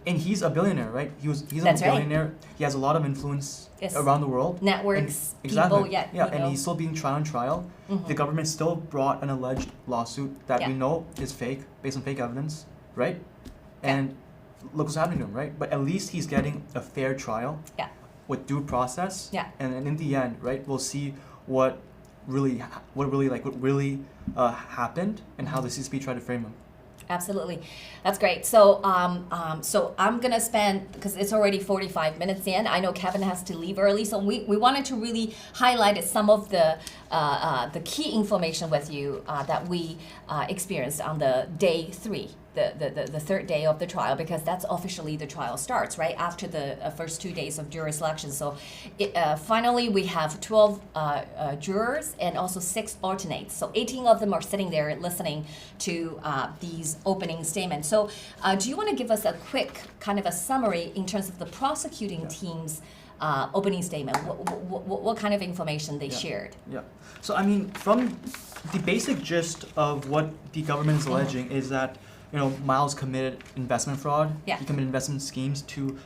And he's a billionaire, right? He's That's a billionaire. Right. He has a lot of influence around the world. Networks, exactly. People, and he's still being tried on trial. Mm-hmm. The government still brought an alleged lawsuit that we know is fake, based on fake evidence, right? And look what's happening to him, right? But at least he's getting a fair trial with due process. Yeah. And in the end, right, we'll see what really happened and how the CCP tried to frame him. Absolutely. That's great. So so I'm going to spend, because it's already 45 minutes in, I know Kevin has to leave early, so we wanted to really highlight some of the key information with you that we experienced on the day 3 the third day of the trial, because that's officially the trial starts, right, after the first 2 days of jury selection. So finally, we have 12 jurors and also 6 alternates. So 18 of them are sitting there listening to these opening statements. So do you want to give us a quick kind of a summary in terms of the prosecuting team's opening statement? What kind of information they shared? Yeah. So I mean, from the basic gist of what the government is alleging is that Miles committed investment fraud. Yeah. He committed investment schemes to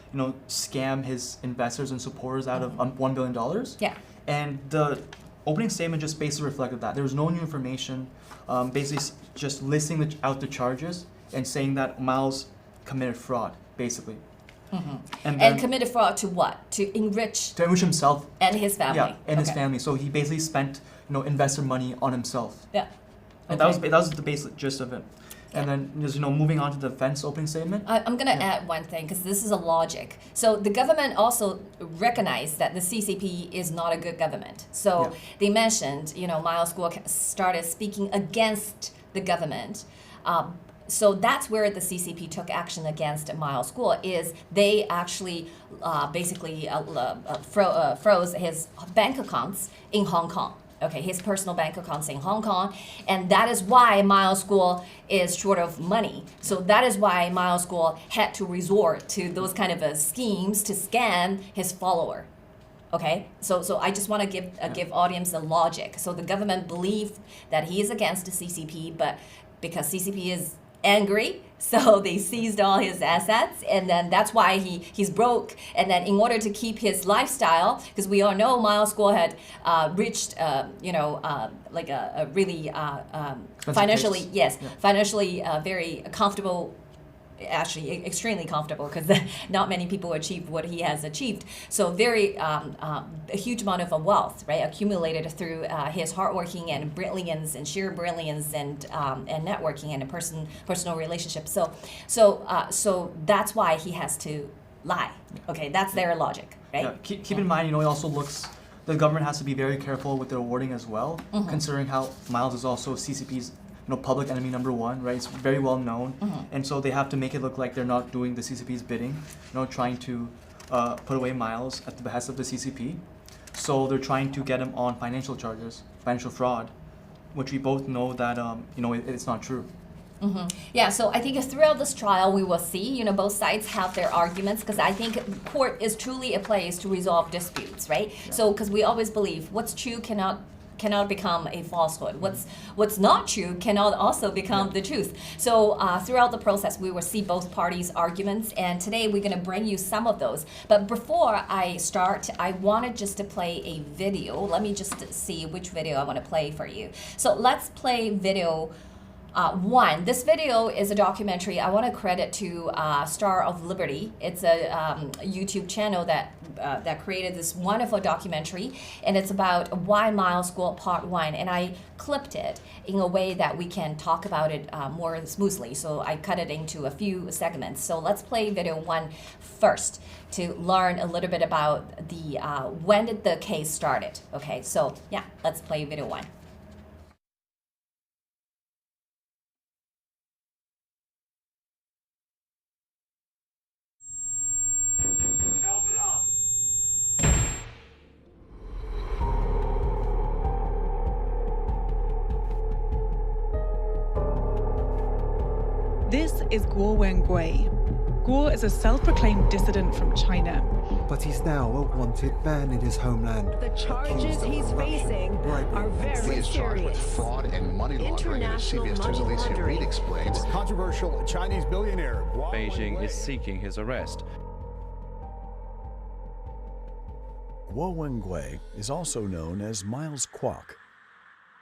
scam his investors and supporters out of $1 billion. Yeah. And the opening statement just basically reflected that. There was no new information, basically just listing out the charges and saying that Miles committed fraud, basically. And committed fraud to what? To enrich himself and his family. Yeah, and his family. So he basically spent investor money on himself. Yeah. And that was the basic gist of it. And then just moving on to the defense opening statement. I'm going to add one thing, because this is a logic. So the government also recognized that the CCP is not a good government. So they mentioned, Miles Guo started speaking against the government. So that's where the CCP took action against Miles Guo, is they actually basically froze his bank accounts in Hong Kong. Okay, his personal bank accounts in Hong Kong, and that is why Miles Guo is short of money. So that is why Miles Guo had to resort to those kind of schemes to scam his follower. Okay, so I just want to give audience the logic. So the government believed that he is against the CCP, but because CCP is angry, so they seized all his assets, and then that's why he's broke. And then in order to keep his lifestyle, because we all know Miles Guo had reached like a really financially financially very comfortable, actually extremely comfortable, because not many people achieve what he has achieved. So very a huge amount of wealth, right, accumulated through his hardworking and brilliance and sheer brilliance and networking and a personal relationships. So that's why he has to lie. Okay, that's their logic, right? Yeah. Keep in mind, it also looks, the government has to be very careful with their wording as well, considering how Miles is also CCP's public enemy number one, right? It's very well known, and so they have to make it look like they're not doing the CCP's bidding, trying to put away Miles at the behest of the CCP. So they're trying to get him on financial charges, financial fraud, which we both know that it's not true. Yeah, so I think throughout this trial we will see, both sides have their arguments, because I think court is truly a place to resolve disputes, right? Yeah. So because we always believe what's true cannot become a falsehood. What's not true cannot also become the truth. So throughout the process, we will see both parties' arguments, and today we're going to bring you some of those. But before I start, I wanted just to play a video. Let me just see which video I want to play for you. So let's play video 1. This video is a documentary I want to credit to Star of Liberty. It's a YouTube channel that created this wonderful documentary, and it's about Why Miles Guo Part 1, and I clipped it in a way that we can talk about it more smoothly. So I cut it into a few segments. So let's play video 1 first to learn a little bit about the when did the case started. Okay, so yeah, let's play video 1. This is Guo Wengui. Guo is a self-proclaimed dissident from China. But he's now a wanted man in his homeland. The charges he's facing are very serious. He is charged with fraud and money laundering, and as CBS 2's Alicia Reed explains. Controversial Chinese billionaire. Beijing is seeking his arrest. Guo Wengui is also known as Miles Kwok.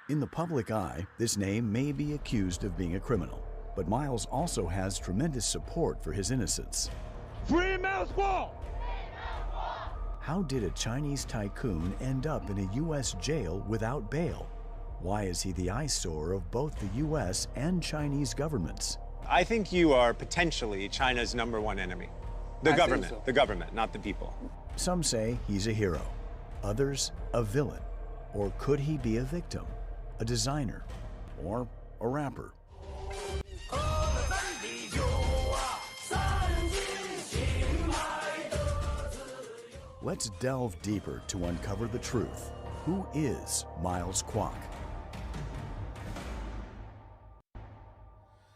In the public eye, this name may be accused of being a criminal, but Miles also has tremendous support for his innocence. Free Miles Guo! How did a Chinese tycoon end up in a U.S. jail without bail? Why is he the eyesore of both the U.S. and Chinese governments? I think you are potentially China's #1 enemy. The government, not the people. Some say he's a hero, others a villain. Or could he be a victim, a designer, or a rapper? Let's delve deeper to uncover the truth. Who is Miles Kwok?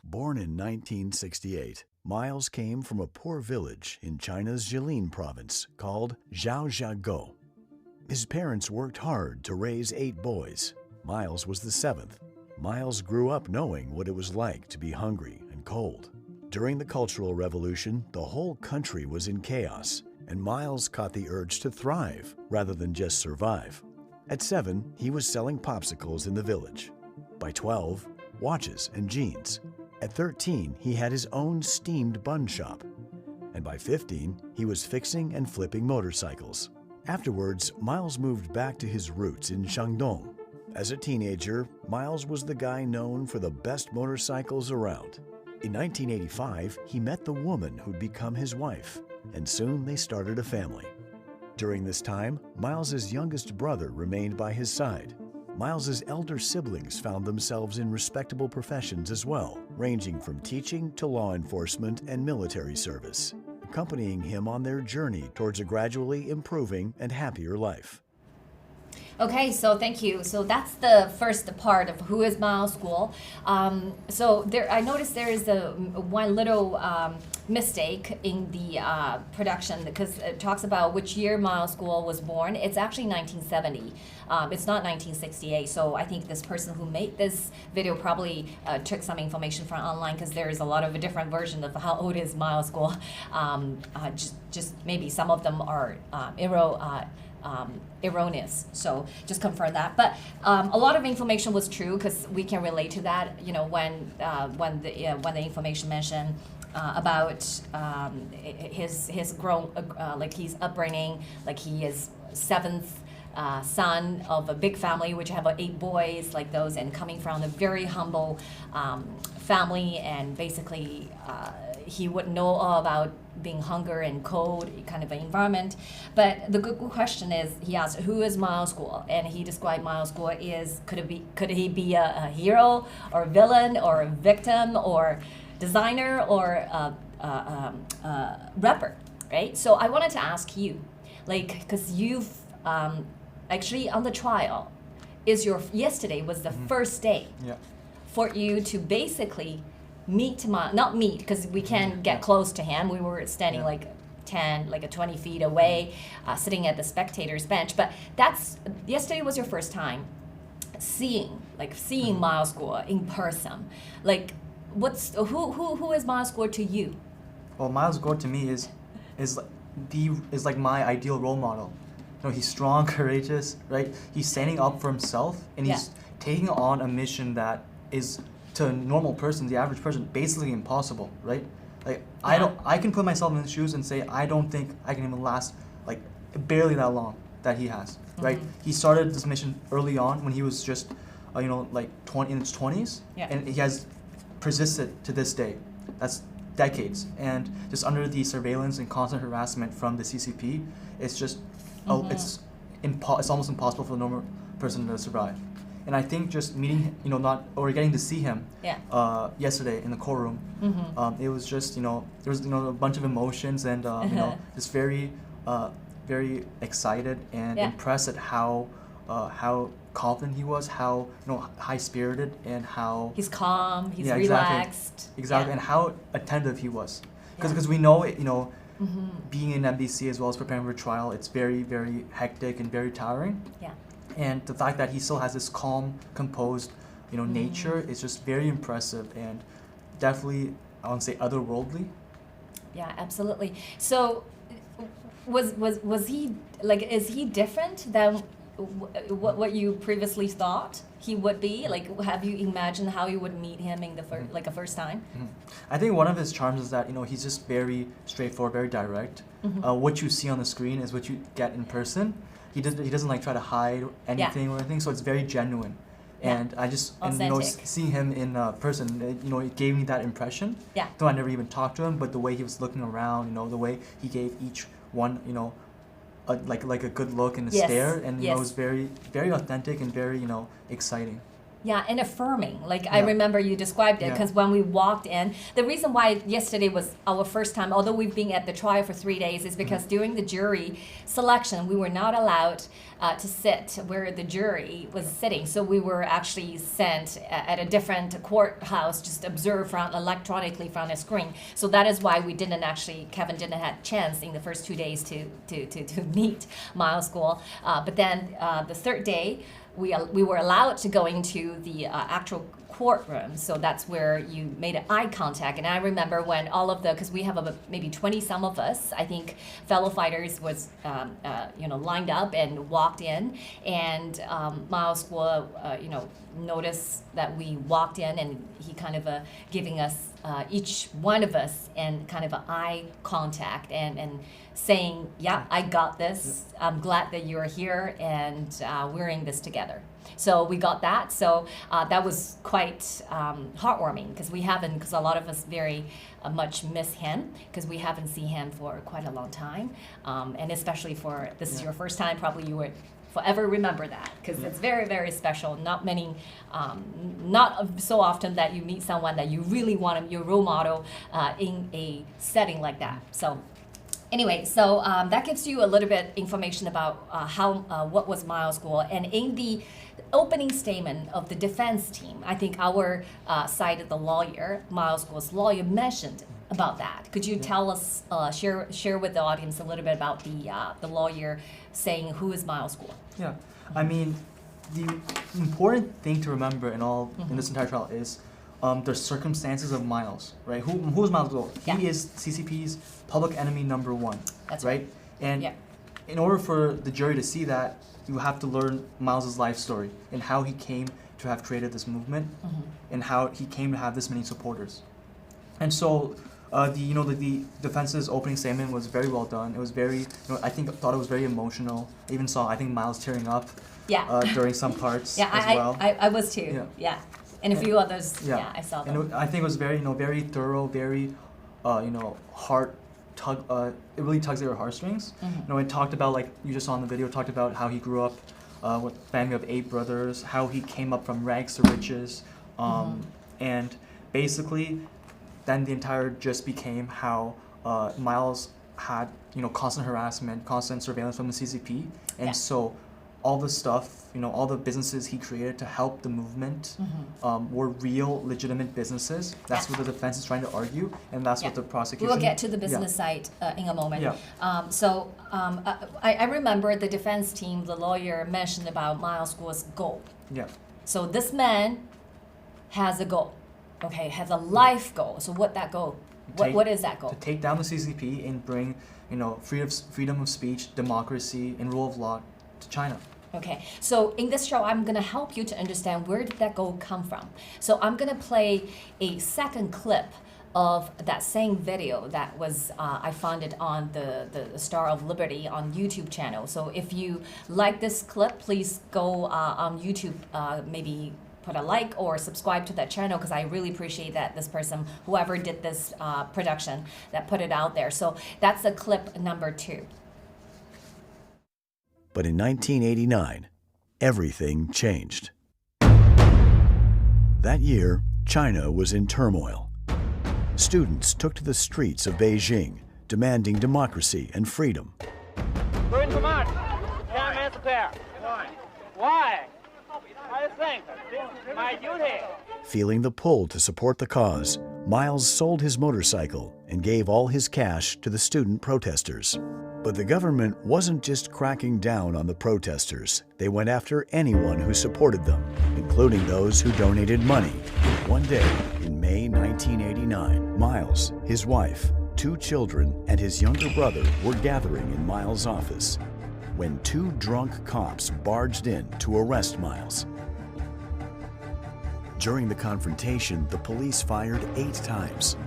Born in 1968, Miles came from a poor village in China's Jilin province called Zhaozhago. His parents worked hard to raise 8 boys. Miles was the 7th. Miles grew up knowing what it was like to be hungry and cold. During the Cultural Revolution, the whole country was in chaos, and Miles caught the urge to thrive rather than just survive. At 7, he was selling popsicles in the village. By 12, watches and jeans. At 13, he had his own steamed bun shop. And by 15, he was fixing and flipping motorcycles. Afterwards, Miles moved back to his roots in Shandong. As a teenager, Miles was the guy known for the best motorcycles around. In 1985, he met the woman who'd become his wife, and soon they started a family. During this time, Miles's youngest brother remained by his side. Miles's elder siblings found themselves in respectable professions as well, ranging from teaching to law enforcement and military service, accompanying him on their journey towards a gradually improving and happier life. Okay, so thank you. So that's the first part of who is Miles Guo. So there, I noticed there is one little mistake in the production because it talks about which year Miles Guo was born. It's actually 1970. It's not 1968. So I think this person who made this video probably took some information from online because there is a lot of a different version of how old is Miles Guo. Just maybe some of them are erroneous, so just confirm that. But a lot of information was true because we can relate to that. You know, when the information mentioned about his grown like his upbringing, like he is 7th son of a big family, which have 8 boys like those, and coming from a very humble family, and basically he wouldn't know all about being hunger and cold kind of an environment. But the good question is, he asked, who is Miles Guo? And he described Miles Guo is, could he be a hero or a villain or a victim or designer or a rapper, right? So I wanted to ask you, like, because you've actually on the trial, yesterday was the first day for you to basically not meet, because we can't get close to him. We were standing like 20 feet away, sitting at the spectators bench. But yesterday was your first time seeing Miles Guo in person. Like, who is Miles Guo to you? Well, Miles Guo to me is like my ideal role model. You know, he's strong, courageous, right? He's standing up for himself, and he's taking on a mission that is, to a normal person, the average person, basically impossible, right? Like, I can put myself in his shoes and say, I don't think I can even last like barely that long that he has, right? He started this mission early on when he was just, like in his 20s, and he has persisted to this day. That's decades, and just under the surveillance and constant harassment from the CCP, it's just, it's almost impossible for a normal person to survive. And I think just meeting, getting to see him yesterday in the courtroom, it was just, there was, a bunch of emotions and, just very, very excited and impressed at how confident he was, how, high-spirited, and how... He's calm, he's relaxed. Exactly, and how attentive he was. Because we know, being in NBC as well as preparing for trial, it's very, very hectic and very tiring. Yeah. And the fact that he still has this calm, composed, nature is just very impressive and definitely, I want to say, otherworldly. Yeah, absolutely. So, was he is he different than what you previously thought he would be? Like, have you imagined how you would meet him in the first time? I think one of his charms is that he's just very straightforward, very direct. What you see on the screen is what you get in person. He doesn't like try to hide anything or anything, so it's very genuine. And I just, seeing him in person, it gave me that impression. Yeah. Though I never even talked to him, but the way he was looking around, the way he gave each one, like a good look and a stare, and it was very, very authentic and very, exciting. Yeah, and affirming. Like I remember you described it because when we walked in, the reason why yesterday was our first time, although we've been at the trial for 3 days, is because during the jury selection, we were not allowed to sit where the jury was sitting. So we were actually sent at a different courthouse, just observe electronically from a screen. So that is why Kevin didn't have a chance in the first 2 days to meet Miles Guo. But then the third day, we were allowed to go into the actual courtroom, so that's where you made eye contact. And I remember when all of because we have maybe 20 some of us, I think, fellow fighters was lined up and walked in, and Miles Guo noticed that we walked in, and he kind of giving us each one of us and kind of an eye contact and saying, yeah, I got this. I'm glad that you're here, and we're in this together. So we got that. So that was quite heartwarming because a lot of us very much miss him because we haven't seen him for quite a long time. And especially for this is your first time, probably you would forever remember that because it's very, very special. Not so often that you meet someone that you really want your role model in a setting like that. So anyway, so that gives you a little bit information about what was Miles Guo. And in the opening statement of the defense team, I think our side of the lawyer, Miles Guo's lawyer, mentioned about that. Could you tell us, share with the audience a little bit about the lawyer saying who is Miles Guo? Yeah, I mean, the important thing to remember in this entire trial is the circumstances of Miles, right? Who is Miles Guo? Yeah. He is CCP's public enemy #1. That's right. And in order for the jury to see that, you have to learn Miles's life story and how he came to have created this movement and how he came to have this many supporters. And so the defense's opening statement was very well done. It was very, thought it was very emotional. I even saw, Miles tearing up during some parts as well. I was too. Yeah. And a few others. Yeah, I saw them. And I think it was very, very thorough, very, heart tug. It really tugs at your heartstrings. It talked about, like you just saw in the video, talked about how he grew up with a family of 8 brothers, how he came up from rags to riches, and basically, then the entire gist became how Miles had, constant harassment, constant surveillance from the CCP, and so all the stuff, all the businesses he created to help the movement were real, legitimate businesses. That's what the defense is trying to argue, and that's what the prosecution... We'll get to the business side in a moment. I remember the defense team, the lawyer mentioned about Miles Guo's goal. Yeah. So this man has a goal. Okay, has a life goal. So what that goal? What is that goal? To take down the CCP and bring, freedom of speech, democracy, and rule of law to China. Okay, so in this show, I'm going to help you to understand where did that goal come from. So I'm going to play a second clip of that same video that was I found it on the Star of Liberty on YouTube channel. So if you like this clip, please go on YouTube, maybe put a like or subscribe to that channel because I really appreciate that this person, whoever did this production, that put it out there. So that's the clip number 2. But in 1989, everything changed. That year, China was in turmoil. Students took to the streets of Beijing, demanding democracy and freedom. We're in Vermont. Can't answer there. Why? I think this is my duty. Feeling the pull to support the cause, Miles sold his motorcycle and gave all his cash to the student protesters. But the government wasn't just cracking down on the protesters. They went after anyone who supported them, including those who donated money. One day, in May 1989, Miles, his wife, 2 children, and his younger brother were gathering in Miles' office when 2 drunk cops barged in to arrest Miles. During the confrontation, the police fired 8 times.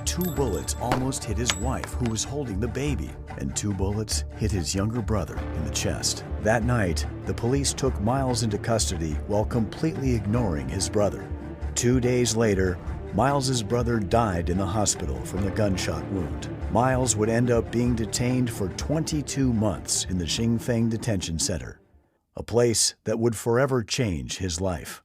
2 bullets almost hit his wife, who was holding the baby, and 2 bullets hit his younger brother in the chest. That night, the police took Miles into custody while completely ignoring his brother. 2 days later, Miles's brother died in the hospital from the gunshot wound. Miles would end up being detained for 22 months in the Xingfeng Detention Center. a place that would forever change his life.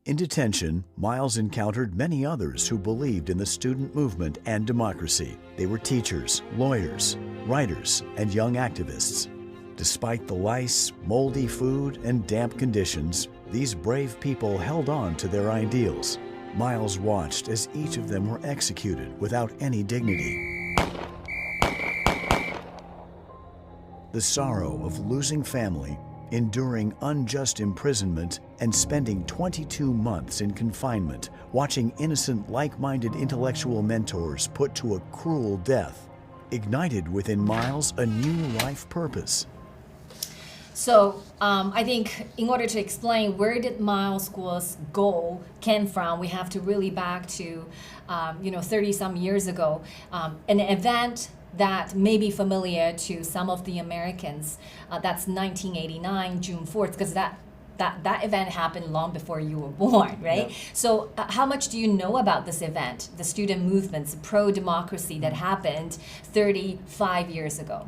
In detention, Miles encountered many others who believed in the student movement and democracy. They were teachers, lawyers, writers, and young activists. Despite the lice, moldy food, and damp conditions, these brave people held on to their ideals. Miles watched as each of them were executed without any dignity. The sorrow of losing family, enduring unjust imprisonment, and spending 22 months in confinement, watching innocent, like-minded intellectual mentors put to a cruel death, ignited within Miles a new life purpose. So I think in order to explain where did Miles Guo's goal came from, we have to really back to 30-some years ago, an event that may be familiar to some of the Americans. That's 1989, June 4th, because that event happened long before you were born, right? Yeah. So how much do you know about this event, the student movements, pro-democracy that happened 35 years ago?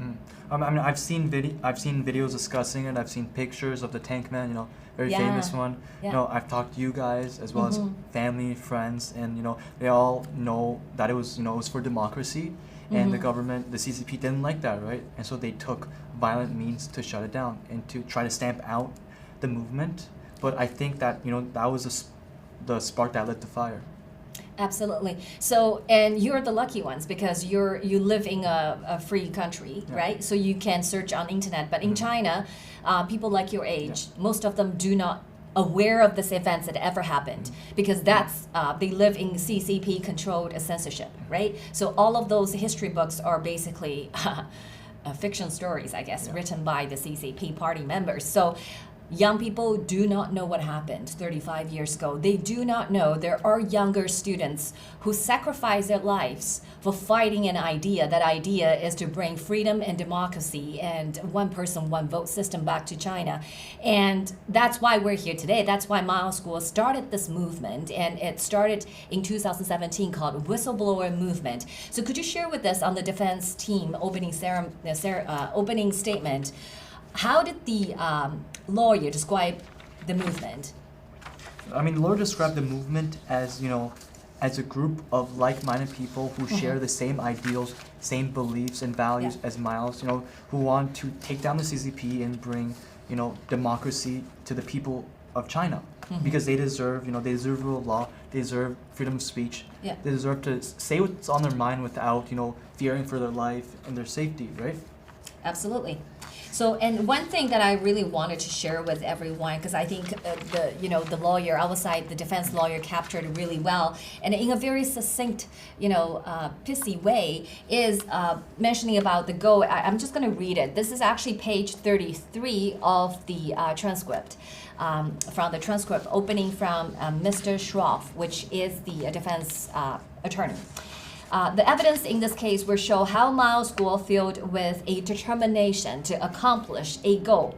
I mean, I've seen videos discussing it. I've seen pictures of the tank man, very famous one. Yeah. I've talked to you guys as well as family, friends, and they all know that it was it was for democracy. And the government, the CCP, didn't like that, right? And so they took violent means to shut it down and to try to stamp out the movement. But I think that that was the spark that lit the fire. Absolutely. So, and you're the lucky ones because you live in a free country, right? So you can search on internet. But in China, people like your age, most of them do not aware of this events that ever happened because that's they live in CCP controlled censorship, right? So all of those history books are basically fiction stories, I guess, written by the CCP party members. So young people do not know what happened 35 years ago. They do not know there are younger students who sacrifice their lives for fighting an idea. That idea is to bring freedom and democracy and one person, one vote system back to China. And that's why we're here today. That's why Miles Guo started this movement. And it started in 2017 called Whistleblower Movement. So could you share with us on the defense team opening statement, how did the lawyer describe the movement? I mean, the lawyer described the movement as, as a group of like-minded people who share the same ideals, same beliefs and values as Miles, who want to take down the CCP and bring, democracy to the people of China. Because they deserve, they deserve rule of law, they deserve freedom of speech, they deserve to say what's on their mind without, fearing for their life and their safety, right? Absolutely. So, and one thing that I really wanted to share with everyone, because I think the lawyer outside, the defense lawyer captured it really well, and in a very succinct, pithy way, is mentioning about the goal. I'm just going to read it. This is actually page 33 of the transcript, from the transcript opening from Mr. Schroff, which is the defense attorney. The evidence in this case will show how Miles Guo filled with a determination to accomplish a goal.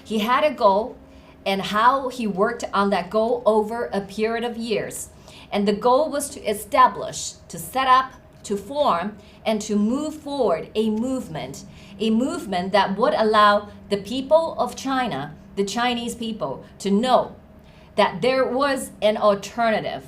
He had a goal and how he worked on that goal over a period of years. And the goal was to establish, to set up, to form, and to move forward a movement that would allow the people of China, the Chinese people, to know that there was an alternative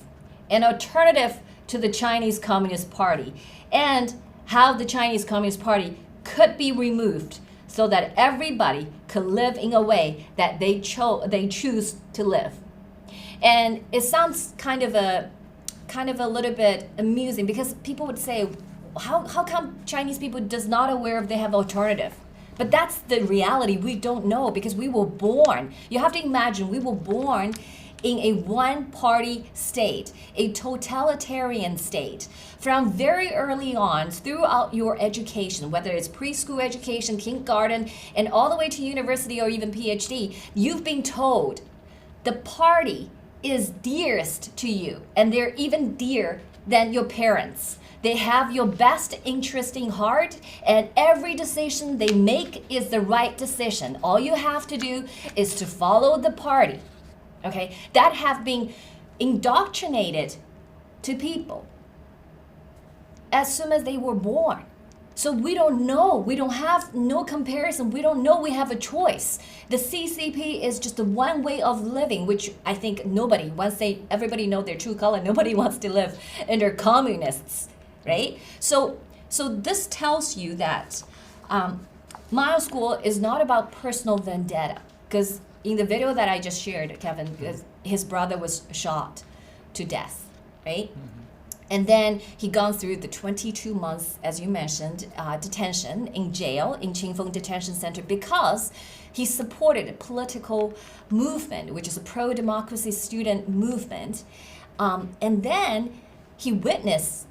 to the Chinese Communist Party, and how the Chinese Communist Party could be removed so that everybody could live in a way that they choose to live. And it sounds kind of a little bit amusing because people would say, how come Chinese people does not aware if they have alternative? But that's the reality. We don't know because we were born. You have to imagine we were born in a one-party state, a totalitarian state. From very early on, throughout your education, whether it's preschool education, kindergarten, and all the way to university or even PhD, you've been told the party is dearest to you, and they're even dear than your parents. They have your best interest in heart, and every decision they make is the right decision. All you have to do is to follow the party. Okay, that have been indoctrinated to people as soon as they were born. So we don't know. We don't have no comparison. We don't know we have a choice. The CCP is just the one way of living, which I think nobody, once everybody know their true color, nobody wants to live under communists, right? So this tells you that Miles Guo is not about personal vendetta, because in the video that I just shared, Kevin, his brother was shot to death, right? And then he gone through the 22 months, as you mentioned, detention in jail, in Qingfeng Detention Center, because he supported a political movement, which is a pro-democracy student movement. And then he witnessed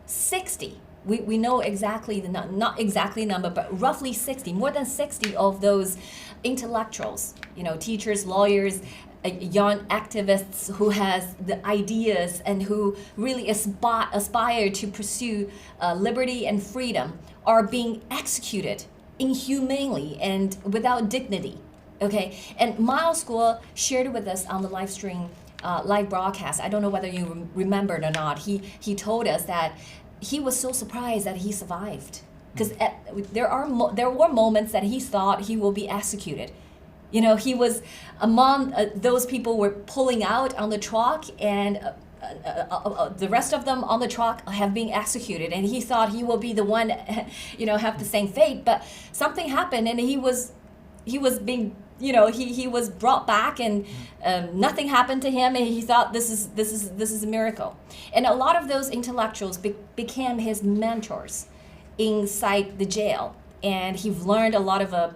60. We know exactly, not exactly number, but roughly 60, more than 60 of those intellectuals, teachers, lawyers, young activists who has the ideas and who really aspire to pursue liberty and freedom are being executed inhumanely and without dignity. Okay, and Miles Guo shared with us on the live broadcast. I don't know whether you remembered or not. He told us that he was so surprised that he survived, because there were moments that he thought he will be executed. He was among those people were pulling out on the truck, and the rest of them on the truck have been executed, and he thought he will be the one, have the same fate. But something happened, and he was being, he was brought back, and nothing happened to him, and he thought this is a miracle. And a lot of those intellectuals became his mentors inside the jail. And he learned a lot of,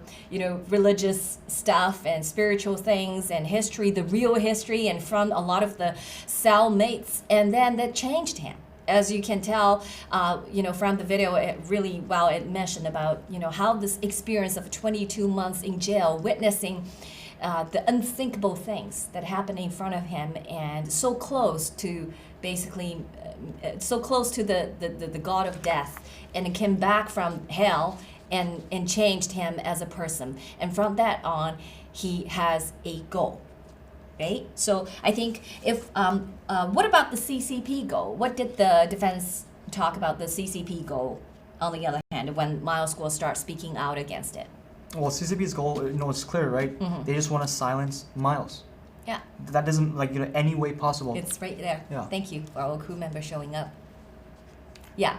religious stuff and spiritual things and history, the real history, and from a lot of the cellmates. And then that changed him. As you can tell, from the video, it mentioned about, how this experience of 22 months in jail, witnessing the unthinkable things that happened in front of him, and so close to basically, so close to the god of death, and came back from hell and changed him as a person. And from that on, he has a goal, right? So I think what about the CCP goal? What did the defense talk about the CCP goal, on the other hand, when Miles Guo starts speaking out against it? Well, CCP's goal, it's clear, right? Mm-hmm. They just want to silence Miles. Yeah. That doesn't, any way possible. It's right there. Yeah. Thank you for our crew member showing up. Yeah.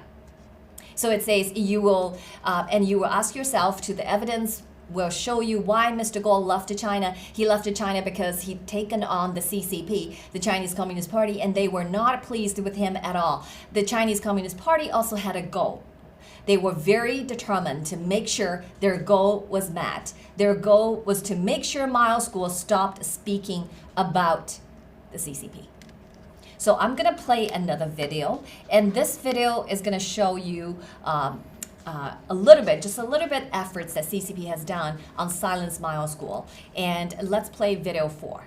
So it says you will ask yourself to the evidence will show you why Mr. Guo left China. He left China because he'd taken on the CCP, the Chinese Communist Party, and they were not pleased with him at all. The Chinese Communist Party also had a goal. They were very determined to make sure their goal was met. Their goal was to make sure Miles Guo stopped speaking about the CCP. So I'm going to play another video, and this video is going to show you just a little bit efforts that CCP has done on silence Miles Guo. And let's play video 4.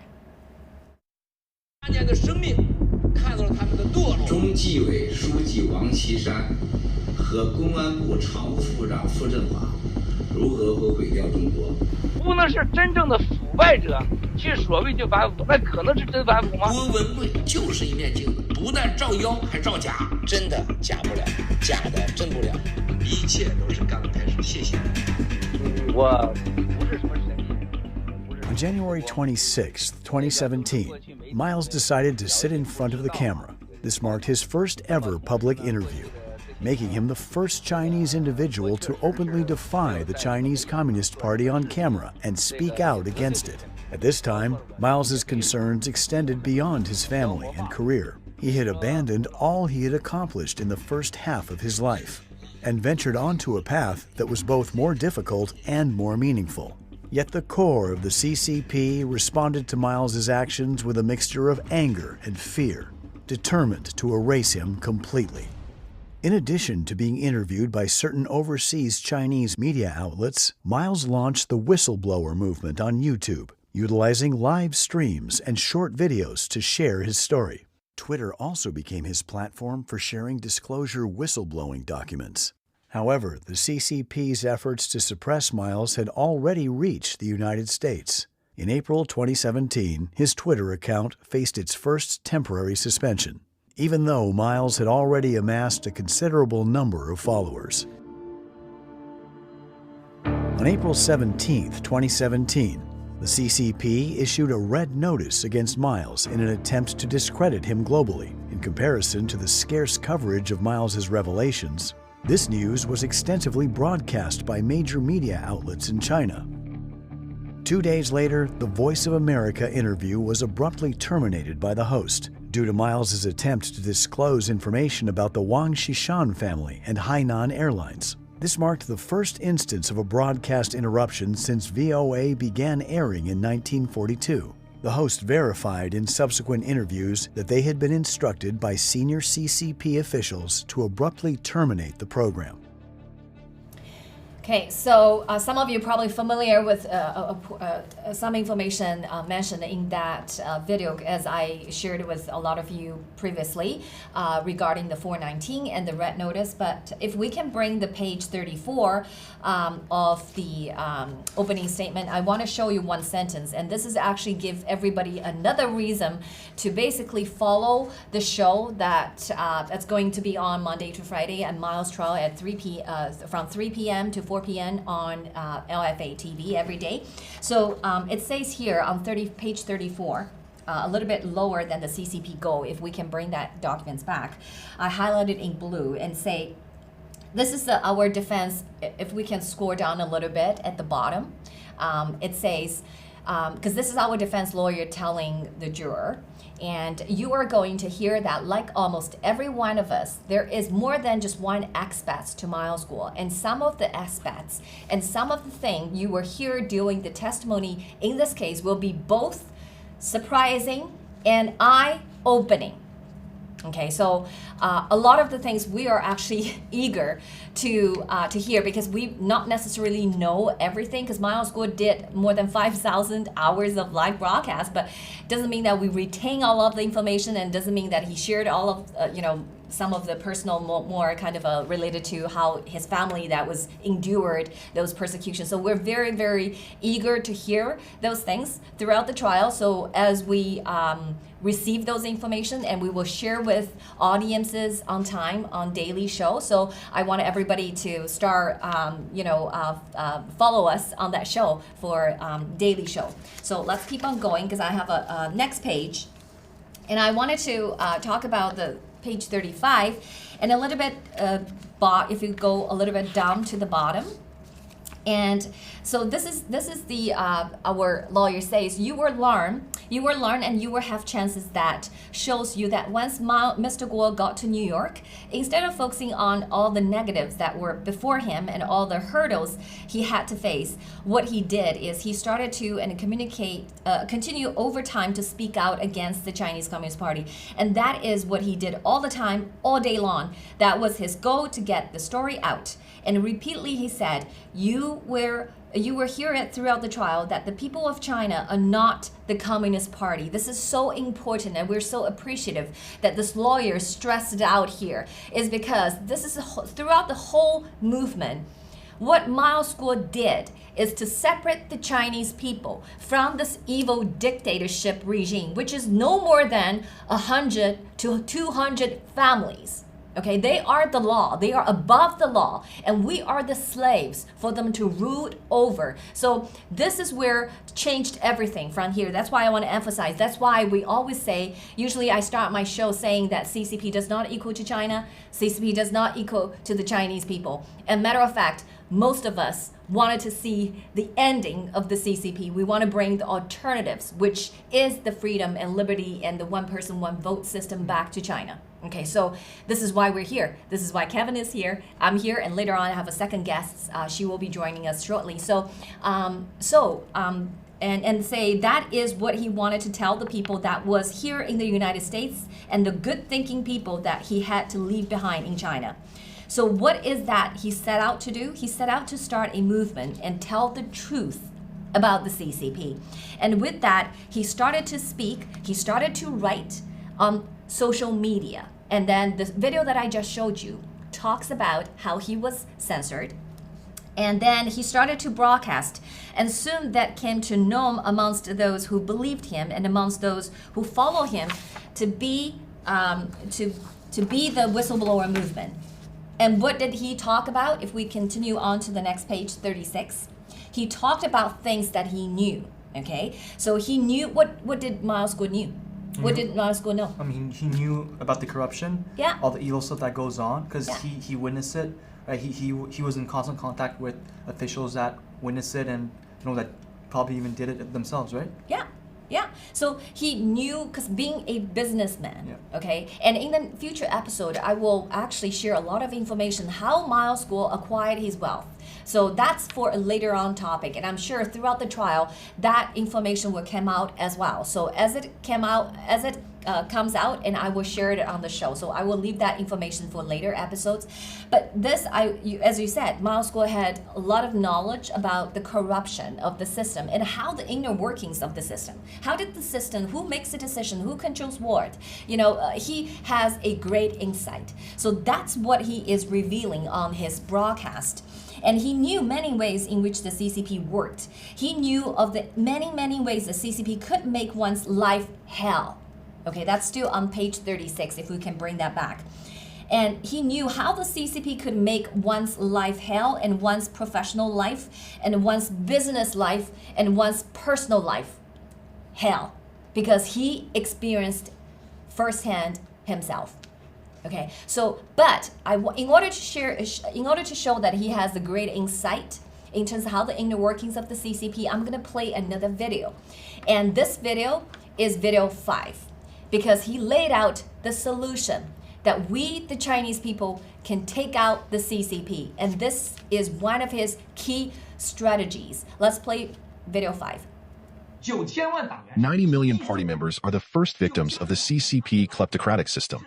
中纪委书记王岐山和公安部常务副部长傅政华如何会毁掉中国？不能是真正的腐败者去所谓就反腐，那可能是真反腐吗？郭文贵就是一面镜子，不但照妖还照假，真的假不了，假的真不了，一切都是刚开始。谢谢。我不是什么神医。On January 26, 2017, Miles decided to sit in front of the camera. This marked his first ever public interview, making him the first Chinese individual to openly defy the Chinese Communist Party on camera and speak out against it. At this time, Miles's concerns extended beyond his family and career. He had abandoned all he had accomplished in the first half of his life and ventured onto a path that was both more difficult and more meaningful. Yet the core of the CCP responded to Miles's actions with a mixture of anger and fear, determined to erase him completely. In addition to being interviewed by certain overseas Chinese media outlets, Miles launched the whistleblower movement on YouTube, utilizing live streams and short videos to share his story. Twitter also became his platform for sharing disclosure whistleblowing documents. However, the CCP's efforts to suppress Miles had already reached the United States. In April 2017, his Twitter account faced its first temporary suspension, even though Miles had already amassed a considerable number of followers. On April 17, 2017, the CCP issued a red notice against Miles in an attempt to discredit him globally. In comparison to the scarce coverage of Miles's revelations, this news was extensively broadcast by major media outlets in China. 2 days later, the Voice of America interview was abruptly terminated by the host due to Miles's attempt to disclose information about the Wang Xishan family and Hainan Airlines. This marked the first instance of a broadcast interruption since VOA began airing in 1942. The host verified in subsequent interviews that they had been instructed by senior CCP officials to abruptly terminate the program. Okay, so some of you are probably familiar with some information mentioned in that video, as I shared with a lot of you previously regarding the 419 and the red notice. But if we can bring the page 34 of the opening statement, I want to show you one sentence. And this is actually give everybody another reason to basically follow the show that's going to be on Monday to Friday at Miles Trial at from 3 p.m. to 4 p.m. on LFA TV every day. So it says here on page 34, a little bit lower than the CCP goal, if we can bring that documents back. I highlighted in blue and say, this is our defense. If we can scroll down a little bit at the bottom, it says, because this is our defense lawyer telling the juror, and you are going to hear that, like almost every one of us, there is more than just one aspect to Miles Guo. And some of the aspects and some of the things you will hear during the testimony in this case will be both surprising and eye-opening. Okay, so a lot of the things we are actually eager to hear, because we not necessarily know everything, because Miles Guo did more than 5,000 hours of live broadcast, but doesn't mean that we retain all of the information, and doesn't mean that he shared all of some of the personal more kind of related to how his family that was endured those persecutions. So we're very, very eager to hear those things throughout the trial. So as we receive those information, and we will share with audiences on time on daily show. So I want everybody to start, follow us on that show for daily show. So let's keep on going, because I have a next page, and I wanted to talk about the page 35 and a little bit if you go a little bit down to the bottom. And so this is the our lawyer says you will learn and you will have chances that shows you that once Mr. Guo got to New York, instead of focusing on all the negatives that were before him and all the hurdles he had to face, what he did is he started to continue over time to speak out against the Chinese Communist Party. And that is what he did all the time, all day long. That was his goal, to get the story out. And repeatedly he said, you were hearing throughout the trial that the people of China are not the Communist Party. This is so important, and we're so appreciative that this lawyer stressed it out here, is because this is throughout the whole movement. What Miles Guo did is to separate the Chinese people from this evil dictatorship regime, which is no more than 100 to 200 families. Okay, they are the law. They are above the law, and we are the slaves for them to rule over. So this is where changed everything from here. That's why I want to emphasize. That's why we always say, usually I start my show saying that CCP does not equal to China. CCP does not equal to the Chinese people. And matter of fact, most of us wanted to see the ending of the CCP. We want to bring the alternatives, which is the freedom and liberty and the one person, one vote system back to China. Okay, so this is why we're here. This is why Kevin is here. I'm here, and later on I have a second guest. She will be joining us shortly. And say that is what he wanted to tell the people that was here in the United States and the good thinking people that he had to leave behind in China. So what is that he set out to do? He set out to start a movement and tell the truth about the CCP. And with that, he started to speak, he started to write on social media. And then the video that I just showed you talks about how he was censored. And then he started to broadcast, and soon that came to known amongst those who believed him and amongst those who follow him to be the whistleblower movement. And what did he talk about? If we continue on to the next page, 36. He talked about things that he knew. Okay, so he knew what did Miles Guo knew? What did Miles Guo know? I mean, he knew about the corruption, all the evil stuff that goes on, because he witnessed it. Right? He was in constant contact with officials that witnessed it and that probably even did it themselves, right? Yeah, so he knew, because being a businessman, okay, and in the future episode, I will actually share a lot of information how Miles Guo acquired his wealth. So that's for a later on topic, and I'm sure throughout the trial, that information will come out as well. So as it comes out, and I will share it on the show. So I will leave that information for later episodes. But this, as you said, Miles Guo had a lot of knowledge about the corruption of the system and how the inner workings of the system. How did the system, who makes the decision, who controls what? He has a great insight. So that's what he is revealing on his broadcast. And he knew many ways in which the CCP worked. He knew of the many ways the CCP could make one's life hell. Okay, that's still on page 36, if we can bring that back. And he knew how the CCP could make one's life hell, and one's professional life, and one's business life, and one's personal life hell, because he experienced firsthand himself. Okay, so but in order to show that he has a great insight in terms of how the inner workings of the CCP, I'm going to play another video, and this video is video 5, because he laid out the solution that we, the Chinese people, can take out the CCP, and this is one of his key strategies. Let's play video 5. 90 million party members are the first victims of the CCP kleptocratic system.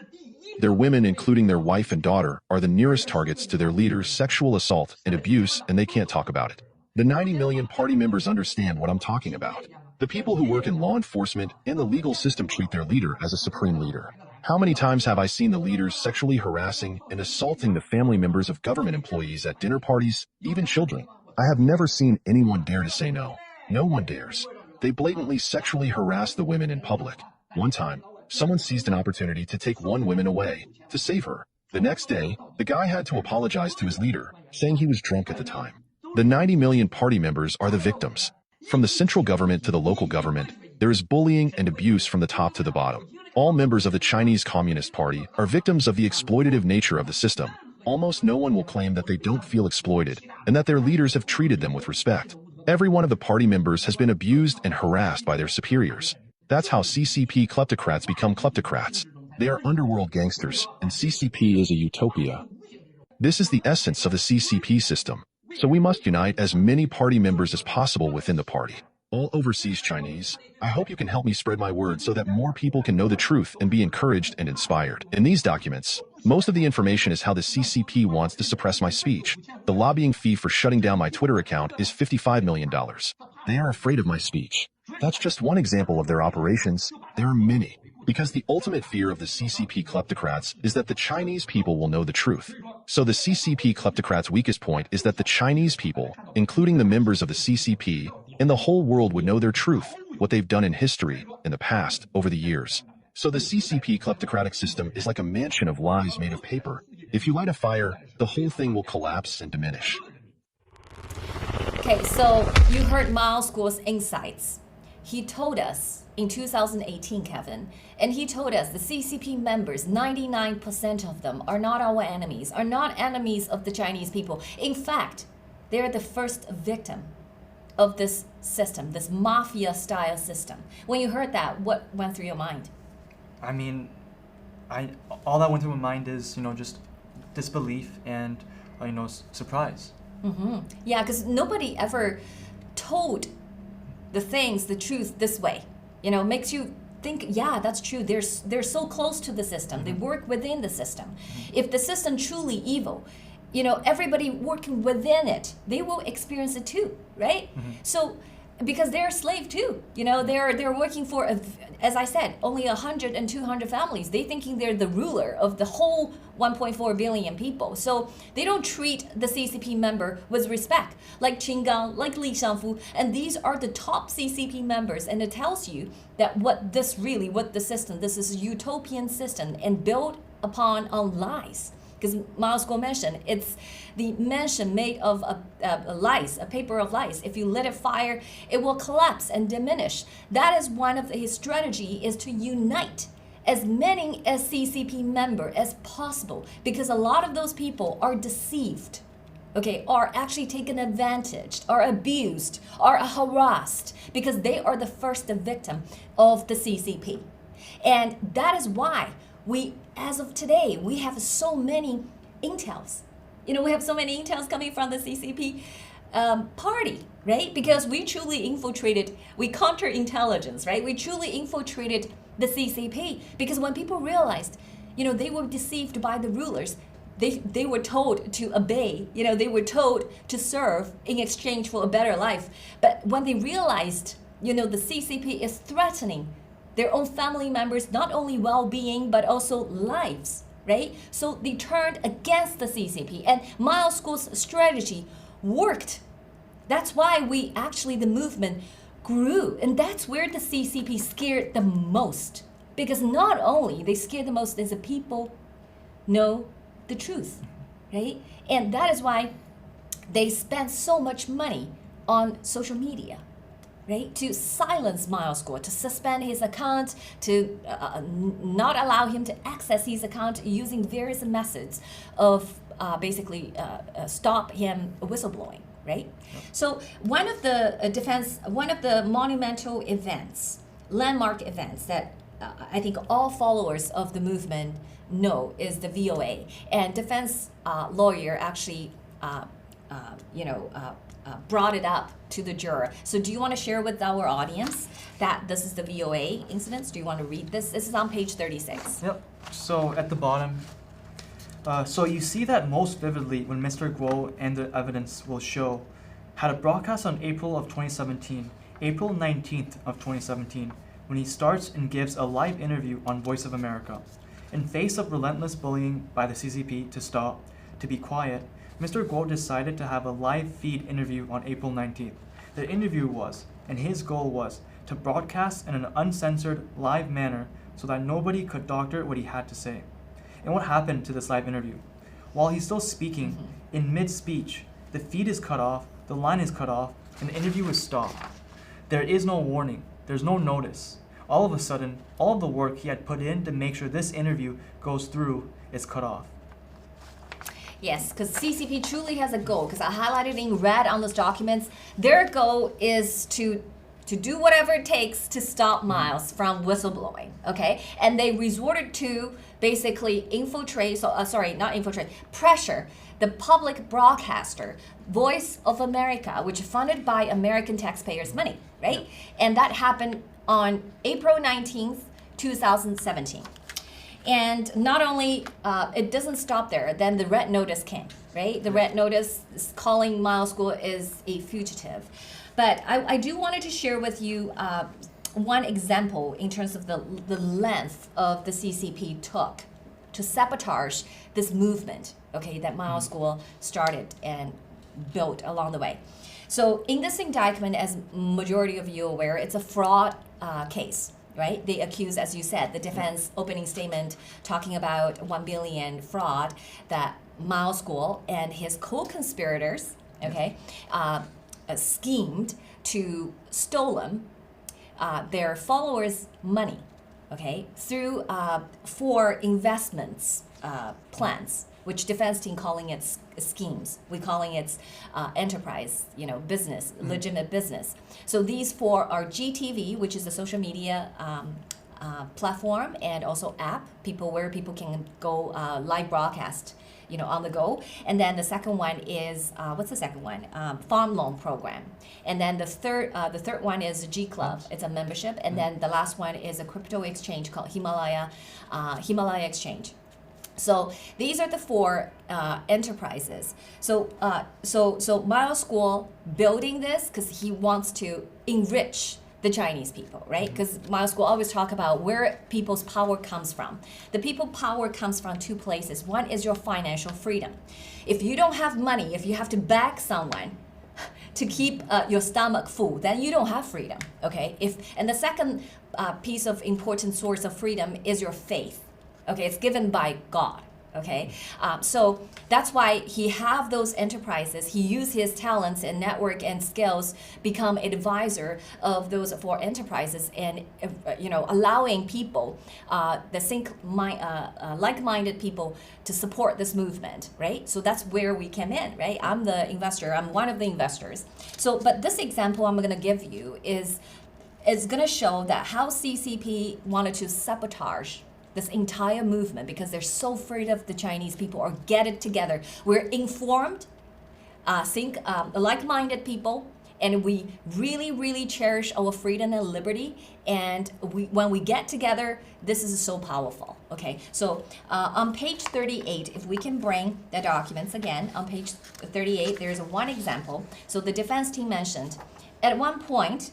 Their women, including their wife and daughter, are the nearest targets to their leader's sexual assault and abuse, and they can't talk about it. The 90 million party members understand what I'm talking about. The people who work in law enforcement and the legal system treat their leader as a supreme leader. How many times have I seen the leaders sexually harassing and assaulting the family members of government employees at dinner parties, even children? I have never seen anyone dare to say no. No one dares. They blatantly sexually harass the women in public. One time, someone seized an opportunity to take one woman away, to save her. The next day, the guy had to apologize to his leader, saying he was drunk at the time. The 90 million party members are the victims. From the central government to the local government, there is bullying and abuse from the top to the bottom. All members of the Chinese Communist Party are victims of the exploitative nature of the system. Almost no one will claim that they don't feel exploited and that their leaders have treated them with respect. Every one of the party members has been abused and harassed by their superiors. That's how CCP kleptocrats become kleptocrats. They are underworld gangsters, and CCP is a utopia. This is the essence of the CCP system. So we must unite as many party members as possible within the party. All overseas Chinese, I hope you can help me spread my word so that more people can know the truth and be encouraged and inspired. In these documents, most of the information is how the CCP wants to suppress my speech. The lobbying fee for shutting down my Twitter account is $55 million. They are afraid of my speech. That's just one example of their operations. There are many. Because the ultimate fear of the CCP kleptocrats is that the Chinese people will know the truth. So the CCP kleptocrats' weakest point is that the Chinese people, including the members of the CCP, and the whole world would know their truth, what they've done in history, in the past, over the years. So the CCP kleptocratic system is like a mansion of lies made of paper. If you light a fire, the whole thing will collapse and diminish. Okay, so you heard Miles Guo's insights. He told us in 2018, Kevin, and he told us the CCP members, 99% of them are not our enemies, are not enemies of the Chinese people. In fact, they're the first victim of this system, this mafia-style system. When you heard that, what went through your mind? I mean, all that went through my mind is, just disbelief and, surprise. Mm-hmm. Yeah, because nobody ever told the truth this way. Makes you think, yeah, that's true. They're so close to the system. Mm-hmm. They work within the system. Mm-hmm. If the system truly evil, everybody working within it, they will experience it too, right? Mm-hmm. So, because they're a slave too, they're working for, as I said, only 100 and 200 families. They thinking they're the ruler of the whole 1.4 billion people. So they don't treat the CCP member with respect, like Qin Gang, like Li Xiangfu, and these are the top CCP members. And it tells you that this is a utopian system and built upon on lies. Because Miles Guo mentioned, it's the mention made of a paper of lice. If you lit a fire, it will collapse and diminish. That is one of his strategy, is to unite as many as CCP member as possible, because a lot of those people are deceived, okay, are actually taken advantage, are abused, are harassed, because they are the first victim of the CCP. And that is why we, as of today, we have so many intels. We have so many intels coming from the CCP party, right? Because we truly infiltrated, we counterintelligence, right? We truly infiltrated the CCP, because when people realized, they were deceived by the rulers, they were told to obey, they were told to serve in exchange for a better life. But when they realized, the CCP is threatening their own family members, not only well-being, but also lives, right? So they turned against the CCP, and Miles Guo's strategy worked. That's why the movement grew, and that's where the CCP scared the most, because not only they scared the most is the people know the truth, right? And that is why they spend so much money on social media, right? To silence Miles Guo, to suspend his account, to not allow him to access his account using various methods of stop him whistleblowing, right? Yep. So one of the monumental events, landmark events that I think all followers of the movement know is the VOA. And defense lawyer actually, brought it up to the juror. So do you want to share with our audience that this is the VOA incidents? Do you want to read this? This is on page 36. Yep. So at the bottom, so you see that most vividly when Mr. Guo and the evidence will show had a broadcast on April 19th of 2017, when he starts and gives a live interview on Voice of America. In face of relentless bullying by the CCP to be quiet, Mr. Guo decided to have a live feed interview on April 19th. The interview was, and his goal was, to broadcast in an uncensored, live manner so that nobody could doctor what he had to say. And what happened to this live interview? While he's still speaking, in mid-speech, the feed is cut off, the line is cut off, and the interview is stopped. There is no warning, there's no notice. All of a sudden, all of the work he had put in to make sure this interview goes through is cut off. Yes, because CCP truly has a goal, because I highlighted in red on those documents, their goal is to do whatever it takes to stop Miles from whistleblowing, okay? And they resorted to basically pressure the public broadcaster, Voice of America, which is funded by American taxpayers' money, right? Yep. And that happened on April 19th, 2017. And not only, it doesn't stop there, then the red notice came, right? The red notice is calling Miles Guo is a fugitive. But I do wanted to share with you one example in terms of the length of the CCP took to sabotage this movement, okay, that Miles Guo started and built along the way. So in this indictment, as majority of you are aware, it's a fraud case, right? They accuse, as you said, the defense opening statement talking about 1 billion fraud that Miles Guo and his co-conspirators, okay, schemed to stolen their followers' money, okay, through 4 investments plans, which defense team calling it schemes. We're calling it enterprise, business, legitimate business. So these 4 are GTV, which is a social media platform and also app, where people can go live broadcast, on the go. And then the second one is, what's the second one? Farm loan program. And then the third one is G Club. It's a membership. And then the last one is a crypto exchange called Himalaya Exchange. So these are the 4 enterprises. So Miles Guo building this because he wants to enrich the Chinese people, right? Because Miles Guo always talk about where people's power comes from. The people power comes from 2 places. One is your financial freedom. If you don't have money, if you have to beg someone to keep your stomach full, then you don't have freedom, okay? And the second piece of important source of freedom is your faith. Okay, it's given by God, Okay, so that's why he have those enterprises. He use his talents and network and skills, become advisor of those 4 enterprises, and allowing people, like-minded people, to support this movement, right? So that's where we came in, right? I'm the investor. I'm one of the investors. So, but this example I'm going to give you is going to show that how CCP wanted to sabotage this entire movement because they're so afraid of the Chinese people or get it together. We're informed, like-minded people, and we really, really cherish our freedom and liberty. And when we get together, this is so powerful. Okay, so on page 38, if we can bring the documents again, on page 38, there's one example. So the defense team mentioned, at one point,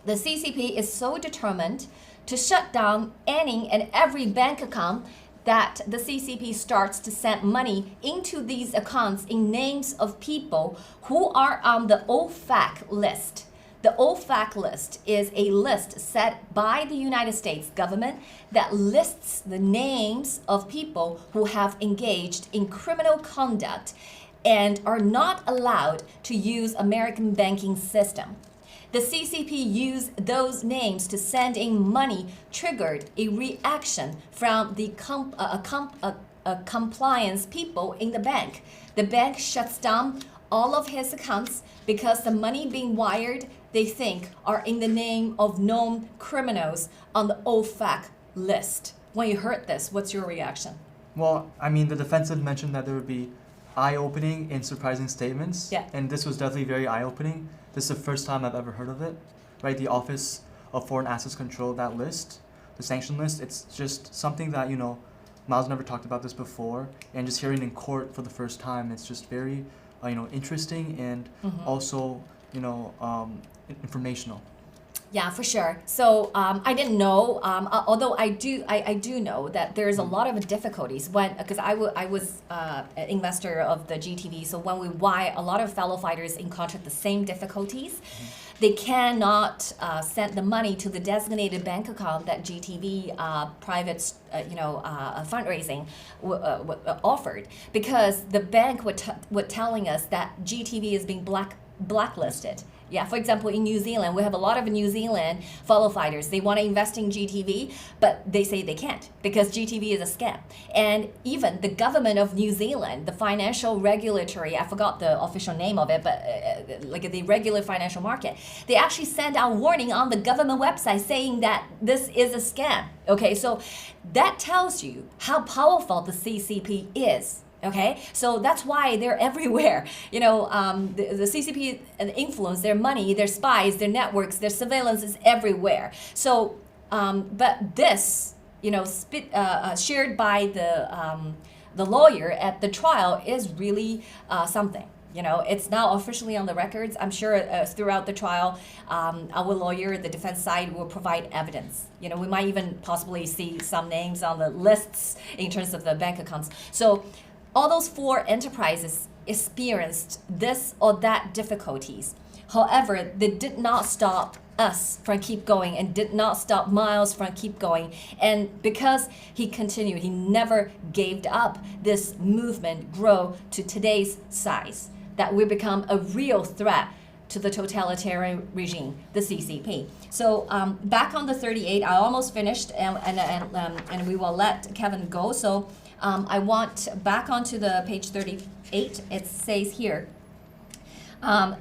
the CCP is so determined to shut down any and every bank account that the CCP starts to send money into these accounts in names of people who are on the OFAC list. The OFAC list is a list set by the United States government that lists the names of people who have engaged in criminal conduct and are not allowed to use American banking system. The CCP used those names to send in money, triggered a reaction from the compliance people in the bank. The bank shuts down all of his accounts because the money being wired, they think, are in the name of known criminals on the OFAC list. When you heard this, what's your reaction? Well, I mean, the defensive mentioned that there would be eye-opening and surprising statements. Yeah. And this was definitely very eye-opening. This is the first time I've ever heard of it, right? The Office of Foreign Assets Control, that list, the sanction list, it's just something that, Miles never talked about this before, and just hearing in court for the first time, it's just very, interesting and also, informational. Yeah, for sure. So I didn't know, although I do know that there's a lot of difficulties because I was an investor of the GTV. So when we buy, a lot of fellow fighters encounter the same difficulties. They cannot send the money to the designated bank account that GTV private, fundraising offered because the bank were telling us that GTV is being blacklisted. Yeah, for example, in New Zealand, we have a lot of New Zealand fellow fighters. They want to invest in GTV, but they say they can't because GTV is a scam. And even the government of New Zealand, the financial regulatory, I forgot the official name of it, but like the regular financial market, they actually send out warning on the government website saying that this is a scam. Okay, so that tells you how powerful the CCP is. Okay, so that's why they're everywhere. The CCP influence, their money, their spies, their networks, their surveillance is everywhere. So, but this, shared by the lawyer at the trial is really something. It's now officially on the records. I'm sure throughout the trial, our lawyer, the defense side, will provide evidence. We might even possibly see some names on the lists in terms of the bank accounts. So all those 4 enterprises experienced this or that difficulties. However, they did not stop us from keep going and did not stop Miles from keep going. And because he continued, he never gave up, this movement grow to today's size, that we become a real threat to the totalitarian regime, the CCP. So back on the 38, I almost finished, and we will let Kevin go. So I want back onto the page 38. It says here,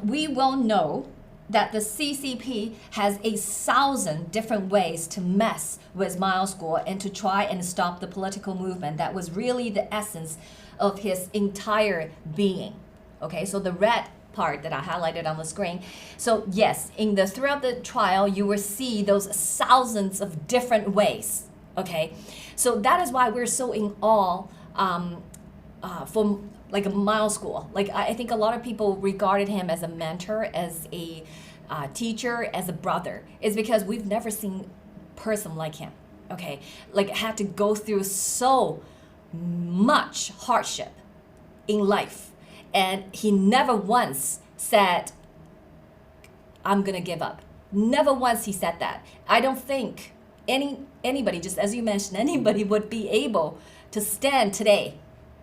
we will know that the CCP has 1,000 different ways to mess with Miles Guo and to try and stop the political movement that was really the essence of his entire being. Okay, so the red part that I highlighted on the screen. So yes, throughout the trial, you will see those thousands of different ways. Okay, so that is why we're so in awe from like a Miles Guo. Like I think a lot of people regarded him as a mentor, as a teacher, as a brother. Is because we've never seen a person like him. Okay, like had to go through so much hardship in life, and he never once said, "I'm gonna give up." Never once he said that. I don't think anybody, just as you mentioned, anybody would be able to stand today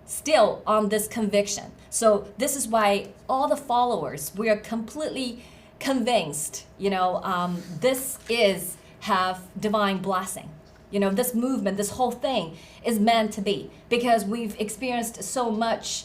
still on this conviction. So this is why all the followers, we are completely convinced, this have divine blessing. This movement, this whole thing is meant to be, because we've experienced so much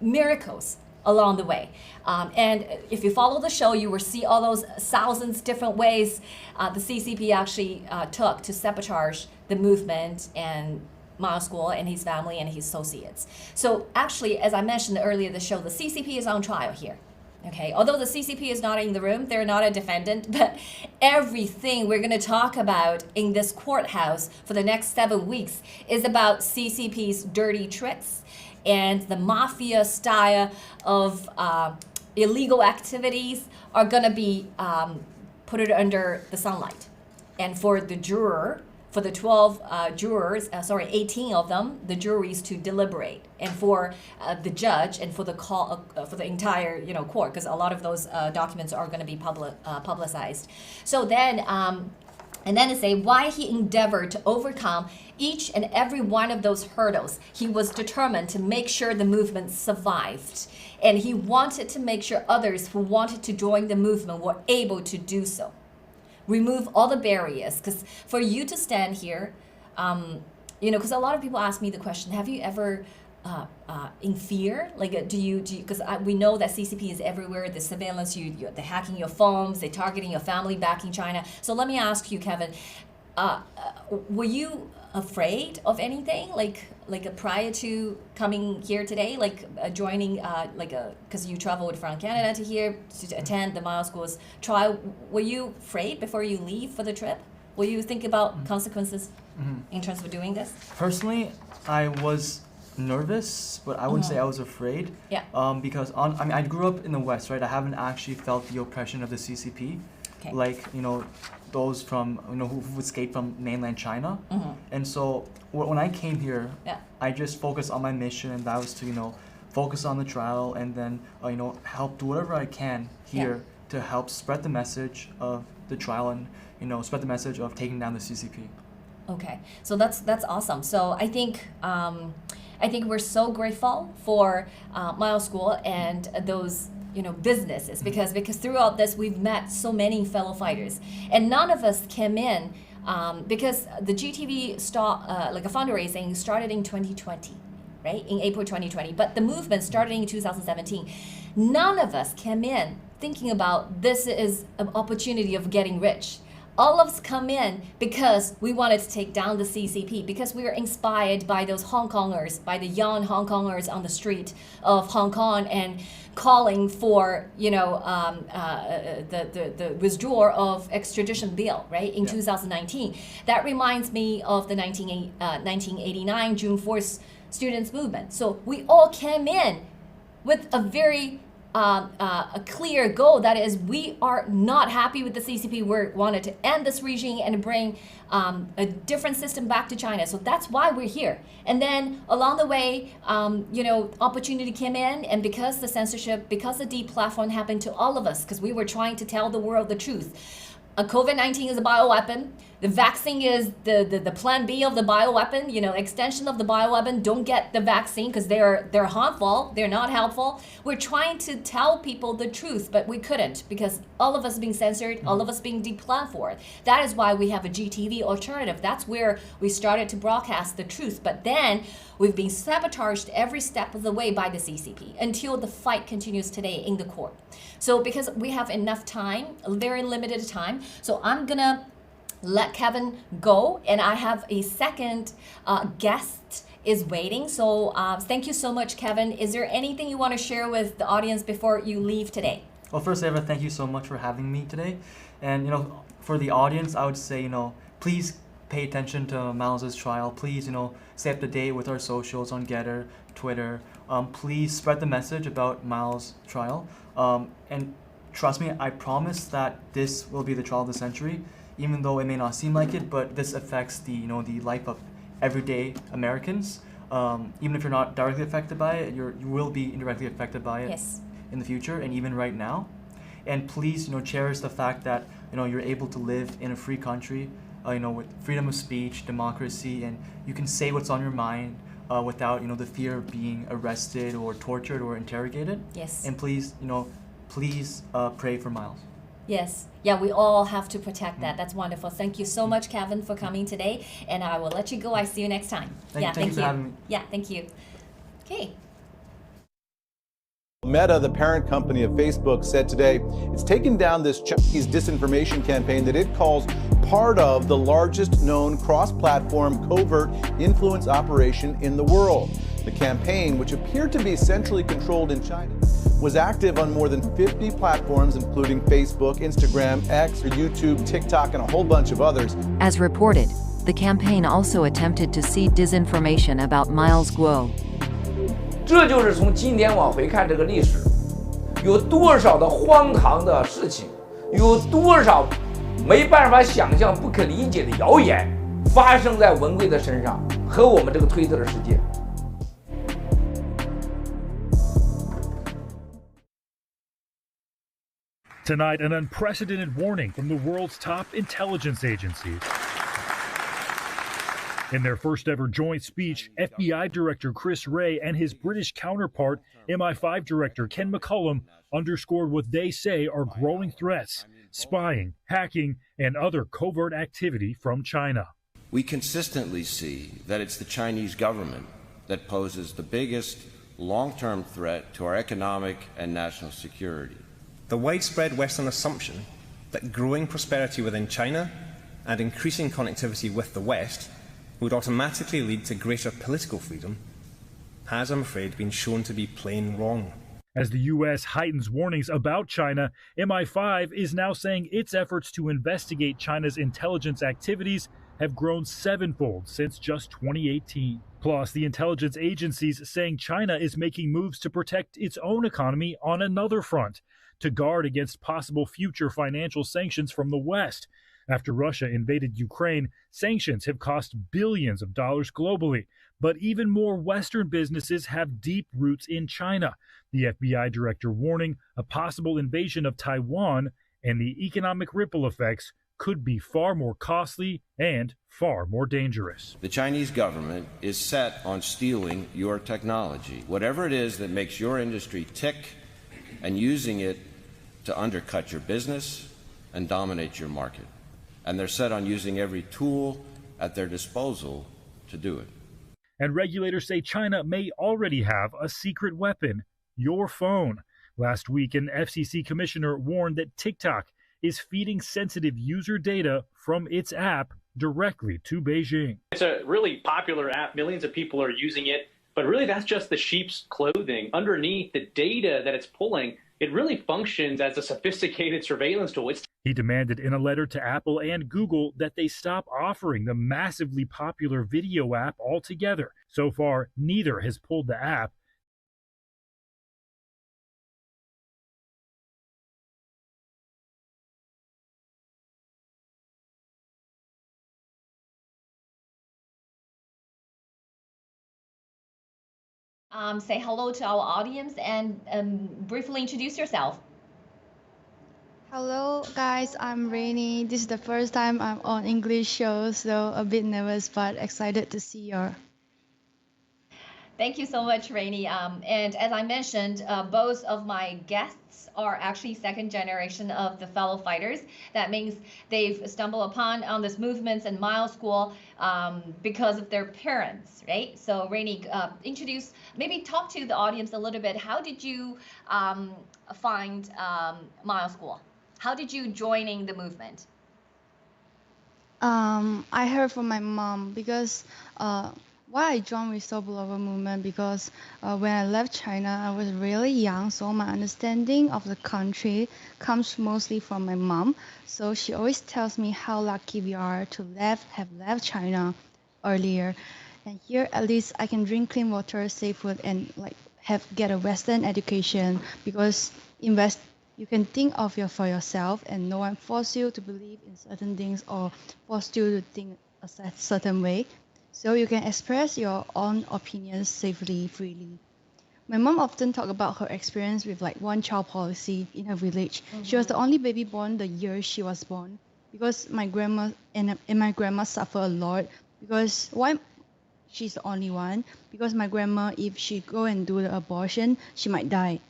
miracles along the way. And if you follow the show, you will see all those thousands different ways the CCP actually took to sabotage the movement and Miles Guo and his family and his associates. So actually, as I mentioned earlier in the show, the CCP is on trial here. Okay, although the CCP is not in the room, they're not a defendant, but everything we're going to talk about in this courthouse for the next 7 weeks is about CCP's dirty tricks and the mafia style of illegal activities are going to be put it under the sunlight. And for the juror, for the 12 jurors, 18 of them, the juries to deliberate, and for the judge and for the for the entire court, because a lot of those documents are going to be publicized. So then, and then to say why he endeavored to overcome each and every one of those hurdles. He was determined to make sure the movement survived, and he wanted to make sure others who wanted to join the movement were able to do so. Remove all the barriers, because for you to stand here, because a lot of people ask me the question, have you ever in fear, like do you because we know that CCP is everywhere, the surveillance, they're hacking your phones, they're targeting your family back in China. So let me ask you, Kevin, were you afraid of anything, like prior to coming here today, joining because you traveled from Canada to here to attend the Miles Guo's trial? Were you afraid before you leave for the trip? Will you think about consequences in terms of doing this? Personally, I was nervous, but I wouldn't say I was afraid. Yeah. Because I grew up in the West, right? I haven't actually felt the oppression of the CCP, those from who escaped from mainland China. And so when I came here, I just focused on my mission, and that was to focus on the trial, and then help do whatever I can here to help spread the message of the trial, and spread the message of taking down the CCP. Okay, so that's awesome. So I think we're so grateful for Miles Guo and those businesses, because throughout this we've met so many fellow fighters, and none of us came in because the GTV a fundraising started in 2020, right, in April 2020, but the movement started in 2017. None of us came in thinking about this is an opportunity of getting rich. All of us come in because we wanted to take down the CCP, because we were inspired by those Hong Kongers, by the young Hong Kongers on the street of Hong Kong and calling for, the withdrawal of extradition bill, right, in 2019. That reminds me of the 1989 June 4th students movement. So we all came in with a very a clear goal, that is, we are not happy with the CCP. We wanted to end this regime and bring a different system back to China. So that's why we're here. And then along the way, opportunity came in, and because the censorship, because the deplatform happened to all of us, because we were trying to tell the world the truth. COVID-19 is a bioweapon. The vaccine is the plan B of the bioweapon, extension of the bioweapon. Don't get the vaccine because they're harmful, they're not helpful. We're trying to tell people the truth, but we couldn't, because all of us being censored, all of us being deplatformed. That is why we have a GTV alternative. That's where we started to broadcast the truth. But then we've been sabotaged every step of the way by the CCP until the fight continues today in the court. So because we have enough time, a very limited time, so I'm gonna let Kevin go, and I have a second guest is waiting. So thank you so much, Kevin. Is there anything you want to share with the audience before you leave today? Well, first, Eva, thank you so much for having me today. And for the audience, I would say please pay attention to Miles' trial. Please stay up to date with our socials on GETTR, Twitter. Please spread the message about Miles' trial. And trust me, I promise that this will be the trial of the century, even though it may not seem like it, but this affects the life of everyday Americans. Even if you're not directly affected by it, you will be indirectly affected by it in the future, and even right now. And please cherish the fact that you're able to live in a free country, with freedom of speech, democracy, and you can say what's on your mind without, the fear of being arrested or tortured or interrogated. Yes. And please, please pray for Miles. Yes. Yeah, we all have to protect that. That's wonderful. Thank you so much, Kevin, for coming today. And I will let you go. I see you next time. Thank you for having me. Yeah, thank you. Okay. Meta, the parent company of Facebook, said today it's taken down this Chinese disinformation campaign that it calls part of the largest known cross-platform covert influence operation in the world. The campaign, which appeared to be centrally controlled in China, was active on more than 50 platforms, including Facebook, Instagram, X, YouTube, TikTok, and a whole bunch of others. As reported, the campaign also attempted to seed disinformation about Miles Guo. 这就是从今天往回看这个历史，有多少的荒唐的事情，有多少没办法想象、不可理解的谣言发生在文贵的身上和我们这个推特的世界。Tonight, an unprecedented warning from the world's top intelligence agencies. In their first ever joint speech, FBI Director Chris Wray and his British counterpart, MI5 Director Ken McCullum, underscored what they say are growing threats, spying, hacking, and other covert activity from China. We consistently see that it's the Chinese government that poses the biggest long-term threat to our economic and national security. The widespread Western assumption that growing prosperity within China and increasing connectivity with the West would automatically lead to greater political freedom has, I'm afraid, been shown to be plain wrong. As the U.S. heightens warnings about China, MI5 is now saying its efforts to investigate China's intelligence activities have grown sevenfold since just 2018. Plus, the intelligence agencies saying China is making moves to protect its own economy on another front, to guard against possible future financial sanctions from the West. After Russia invaded Ukraine, sanctions have cost billions of dollars globally. But even more Western businesses have deep roots in China. The FBI director warning a possible invasion of Taiwan and the economic ripple effects could be far more costly and far more dangerous. The Chinese government is set on stealing your technology, whatever it is that makes your industry tick, and using it to undercut your business and dominate your market. And they're set on using every tool at their disposal to do it. And regulators say China may already have a secret weapon, your phone. Last week, an FCC commissioner warned that TikTok is feeding sensitive user data from its app directly to Beijing. It's a really popular app. Millions of people are using it. But really, that's just the sheep's clothing. Underneath the data that it's pulling, it really functions as a sophisticated surveillance tool. He demanded in a letter to Apple and Google that they stop offering the massively popular video app altogether. So far, neither has pulled the app. Say hello to our audience and briefly introduce yourself. Hello guys, I'm Rainy. This is the first time I'm on English show, so a bit nervous but excited to see you. Thank you so much, Rainy. And as I mentioned, both of my guests are actually second generation of the fellow fighters. That means they've stumbled upon on this movements and Miles School because of their parents, right? So Rainy, maybe talk to the audience a little bit. How did you find Miles School? How did you joining the movement? I heard from my mom because why I joined whistleblower movement because when I left China, I was really young, so my understanding of the country comes mostly from my mom. So she always tells me how lucky we are to have left China earlier, and here at least I can drink clean water, safe food, and get a Western education because you can think for yourself, and no one force you to believe in certain things or force you to think a certain way. So you can express your own opinions safely, freely. My mom often talked about her experience with like one-child policy in her village. She was the only baby born the year she was born, because my grandma and my grandma suffer a lot. Because why? She's the only one. Because my grandma, if she go and do the abortion, she might die.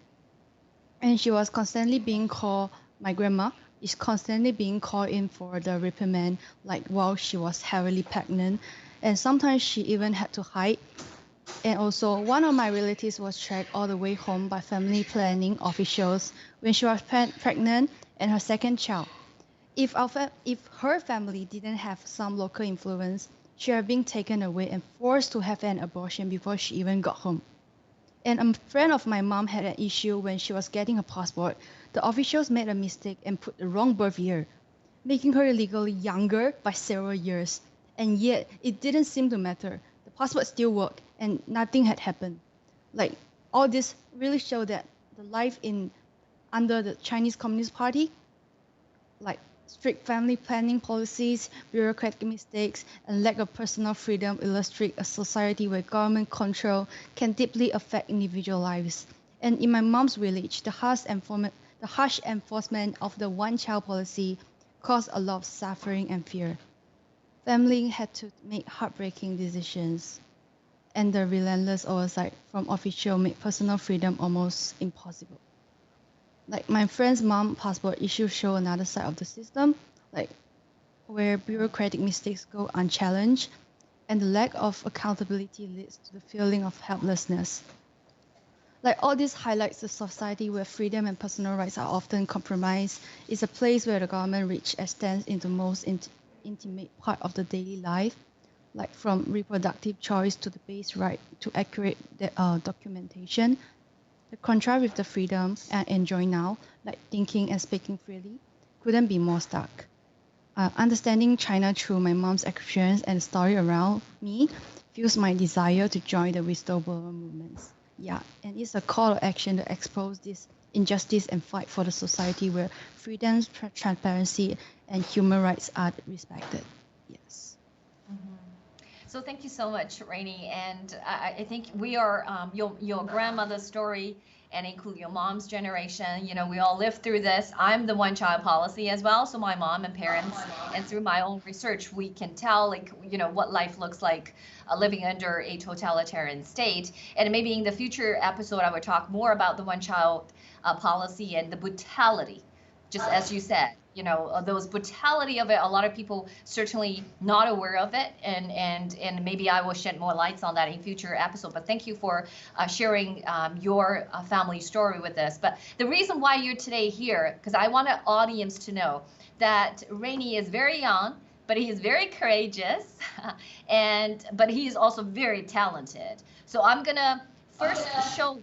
And she was constantly being called. My grandma is constantly being called in for the reprimand, like while she was heavily pregnant, and sometimes she even had to hide. And also, one of my relatives was tracked all the way home by family planning officials when she was pregnant and her second child. If her family didn't have some local influence, she had been taken away and forced to have an abortion before she even got home. And a friend of my mom had an issue when she was getting a passport. The officials made a mistake and put the wrong birth year, making her legally younger by several years. And yet, it didn't seem to matter. The passport still worked, and nothing had happened. Like, all this really showed that the life under the Chinese Communist Party, like strict family planning policies, bureaucratic mistakes, and lack of personal freedom illustrate a society where government control can deeply affect individual lives. And in my mom's village, the harsh enforcement of the one-child policy caused a lot of suffering and fear. Family had to make heartbreaking decisions, and the relentless oversight from officials made personal freedom almost impossible. Like my friend's mom passport issues show another side of the system, like where bureaucratic mistakes go unchallenged, and the lack of accountability leads to the feeling of helplessness. Like all this highlights the society where freedom and personal rights are often compromised. It's a place where the government reach extends into most intimate part of the daily life, like from reproductive choice to the base right to accurate documentation. The contrast with the freedom I enjoy now, like thinking and speaking freely, couldn't be more stark. Understanding China through my mom's experience and the story around me fuels my desire to join the whistleblower movements. Yeah, and it's a call to action to expose this injustice and fight for the society where freedom, transparency, and human rights are respected. Yes. So thank you so much, Rainey. And I think we are your grandmother's story, and include your mom's generation. You know, we all lived through this. I'm the one-child policy as well. So my mom and parents, and through my own research, we can tell, like, you know, what life looks like living under a totalitarian state. And maybe in the future episode, I would talk more about the one-child policy and the brutality, just as you said. You know, those brutality of it, a lot of people certainly not aware of it, and maybe I will shed more lights on that in future episode. But thank you for sharing your family story with us. But the reason why you're today here, because I want the audience to know that Rainey is very young, but he is very courageous, but he is also very talented. So I'm gonna first show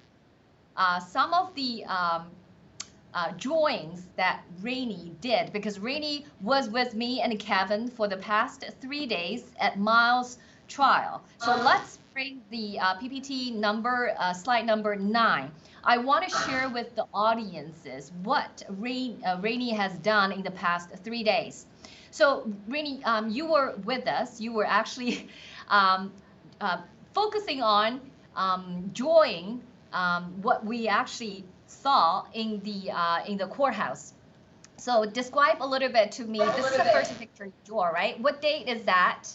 some of the drawings that Rainey did, because Rainey was with me and Kevin for the past 3 days at Miles' trial. So let's bring the PPT number, slide number 9. I want to share with the audiences what Rainey has done in the past 3 days. So Rainey, you were with us. You were actually focusing on drawing what we actually saw in the courthouse. So describe a little bit to me. This is the first picture you draw, right? What date is that?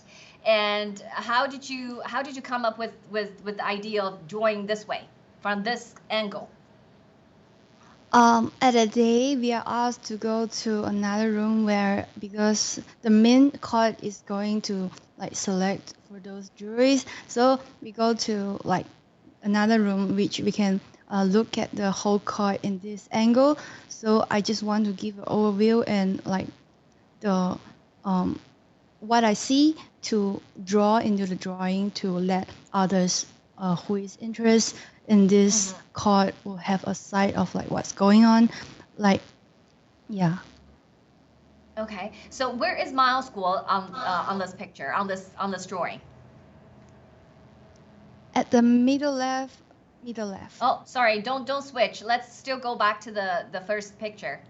And how did you come up with the idea of drawing this way, from this angle? At a day, we are asked to go to another room because the main court is going to like select for those juries. So we go to like another room which we can look at the whole court in this angle. So I just want to give an overview and like the what I see to draw into the drawing to let others who is interested in this court will have a sight of like what's going on. Like, yeah. Okay. So where is Miles' school on this picture, on this drawing? At the middle left. Middle left. Oh, sorry. Don't switch. Let's still go back to the first picture.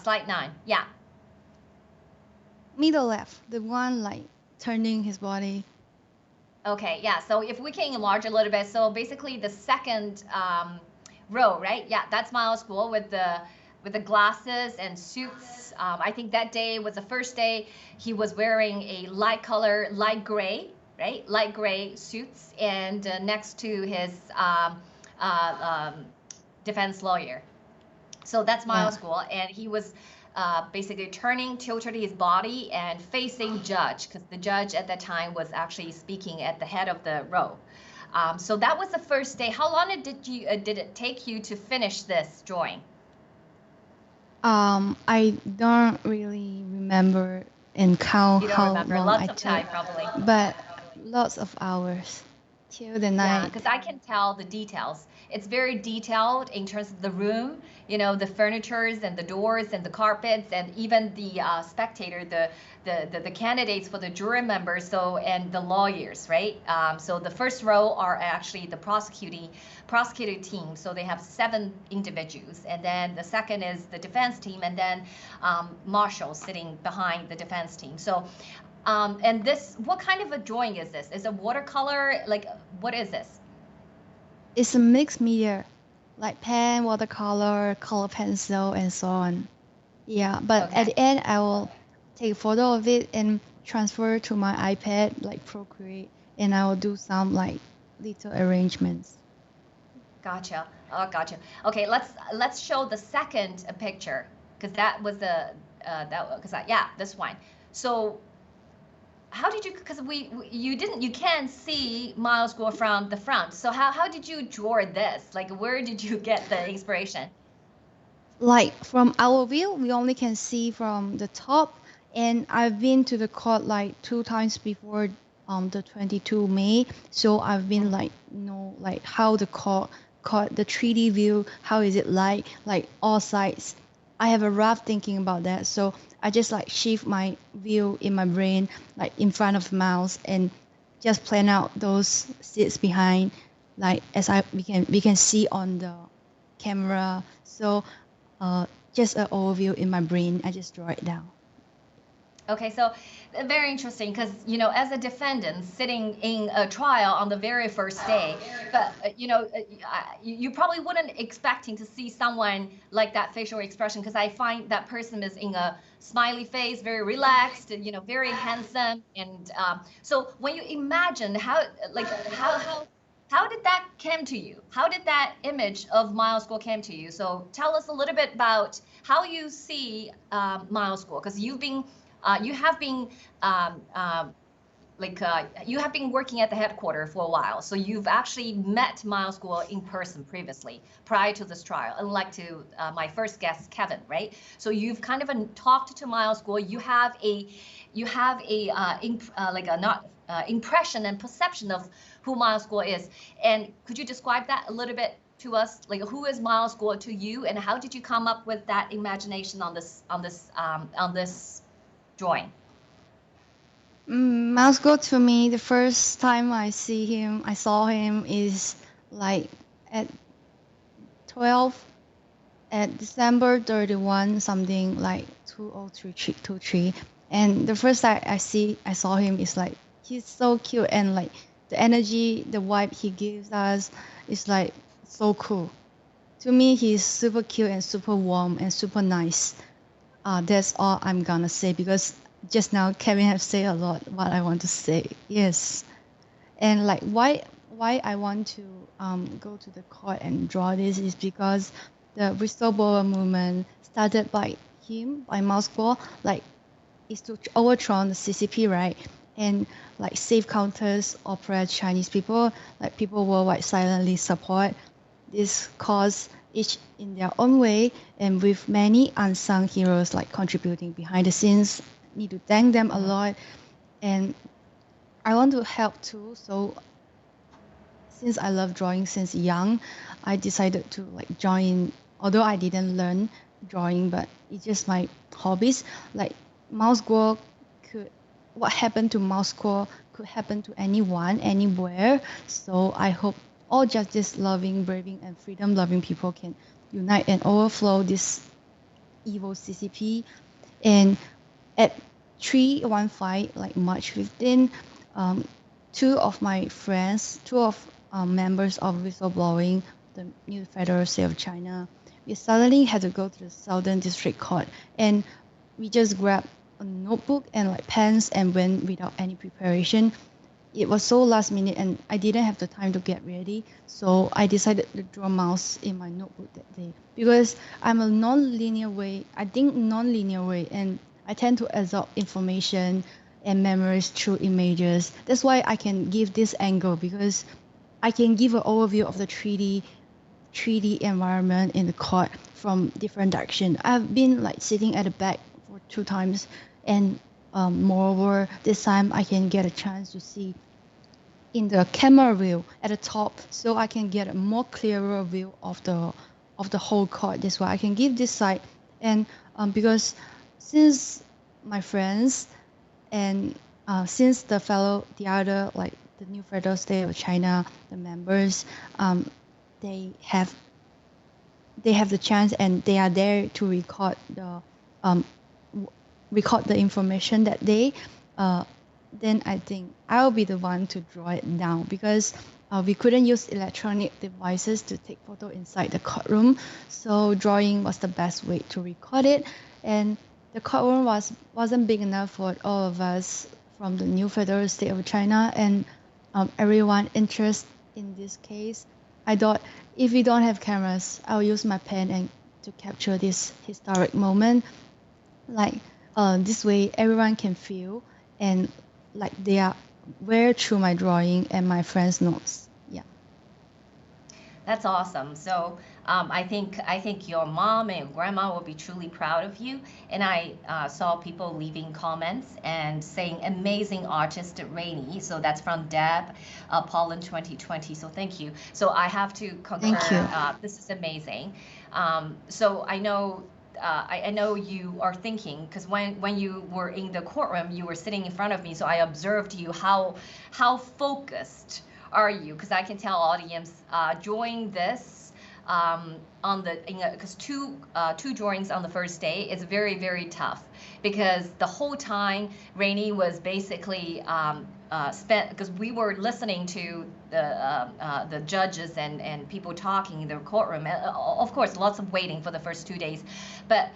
Slide 9. Yeah. Middle left. The one like turning his body. Okay, yeah. So if we can enlarge a little bit, so basically the second row, right? Yeah, that's Miles Guo with the glasses and suits. I think that day was the first day he was wearing a light gray, right? Light gray suits, and next to his defense lawyer. So that's Miles Guo, and he was basically tilted his body and facing judge, because the judge at that time was actually speaking at the head of the row. So that was the first day. How long did it take you to finish this drawing? I don't really remember and count how long lots I of took, time probably, but lots of hours till the night. Yeah, because I can tell the details. It's very detailed in terms of the room, the furnitures and the doors and the carpets, and even the spectator, the candidates for the jury members, and the lawyers, right? So the first row are actually the prosecuting team. So they have 7 individuals, and then the second is the defense team, and then marshals sitting behind the defense team. So, and this, what kind of a drawing is this? Is it watercolor? Like, what is this? It's a mixed media, like pen, watercolor, color pencil, and so on. Yeah, but at the end, I will take a photo of it and transfer to my iPad, like Procreate, and I will do some like little arrangements. Gotcha. Oh, gotcha. Okay, let's show the second picture, because that was this one. So how did you? Because you can't see Miles Guo from the front. So how did you draw this? Like, where did you get the inspiration? Like from our view, we only can see from the top. And I've been to the court like 2 times before the 22 May. So I've been like how the court the 3D view, how is it like all sides. I have a rough thinking about that. So I just like shift my view in my brain, like in front of the mouse, and just plan out those seats behind, like as we can see on the camera. So just an overview in my brain. I just draw it down. Okay, so very interesting, because as a defendant sitting in a trial on the very first day, but you probably wouldn't expecting to see someone like that facial expression, because I find that person is in a smiley face, very relaxed, very handsome, and so when you imagine how did that come to you? How did that image of Miles Guo came to you? So tell us a little bit about how you see Miles Guo, because you have been working at the headquarters for a while, so you've actually met Miles Guo in person previously, prior to this trial, unlike to my first guest, Kevin, right? So you've kind of talked to Miles Guo. You have a impression and perception of who Miles Guo is. And could you describe that a little bit to us? Like, who is Miles Guo to you, and how did you come up with that imagination on this drawing? Miles Guo to me, the first time I saw him is like at December 31, something like 2023. And the first time I saw him is like, he's so cute, and like the energy, the vibe he gives us is like so cool. To me, he's super cute and super warm and super nice. That's all I'm gonna say, because just now Kevin has said a lot what I want to say. Yes. And like why I want to go to the court and draw this is because the whistleblower movement started by Miles Guo, like is to overthrow the CCP, right? And like safe counters, oppress Chinese people, like people worldwide silently support this cause, each in their own way, and with many unsung heroes like contributing behind the scenes. Need to thank them a lot, and I want to help too. So since I love drawing since young, I decided to like join. Although I didn't learn drawing, but it's just my hobbies. Like Miles Guo what happened to Miles Guo could happen to anyone, anywhere. So I hope all justice-loving, braving, and freedom-loving people can unite and overflow this evil CCP. And at 315, like March 15, two of my friends, members of whistleblowing, the new Federal State of China, we suddenly had to go to the Southern District Court, and we just grabbed a notebook and like pens and went without any preparation. It was so last minute and I didn't have the time to get ready, so I decided to draw mouse in my notebook that day because I'm a non-linear way, and I tend to absorb information and memories through images. That's why I can give this angle, because I can give an overview of the 3D environment in the court from different directions. I've been like sitting at the back for 2 times, and moreover, this time I can get a chance to see in the camera view at the top, so I can get a more clearer view of the whole court. That's why I can give this side, and because since my friends and since the other like the new Federal State of China, the members, they have the chance and they are there to record the information that day. Then I think I'll be the one to draw it down, because we couldn't use electronic devices to take photo inside the courtroom, so drawing was the best way to record it. And the courtroom wasn't big enough for all of us from the new Federal State of China and everyone interested in this case. I thought if we don't have cameras, I'll use my pen and to capture this historic moment. Like this way, everyone can feel and like they are aware through my drawing and my friends' notes. Yeah. That's awesome. So I think your mom and your grandma will be truly proud of you. And I saw people leaving comments and saying amazing artist Rainey. So that's from Deb, Pollen 2020. So thank you. So I have to concur. Thank you. This is amazing. So I know you are thinking, because when you were in the courtroom, you were sitting in front of me, so I observed you. How focused are you? Because I can tell audience during this because two drawings on the first day is very, very tough, because the whole time Rainey was basically spent, because we were listening to the judges and people talking in the courtroom. Of course, lots of waiting for the first 2 days, but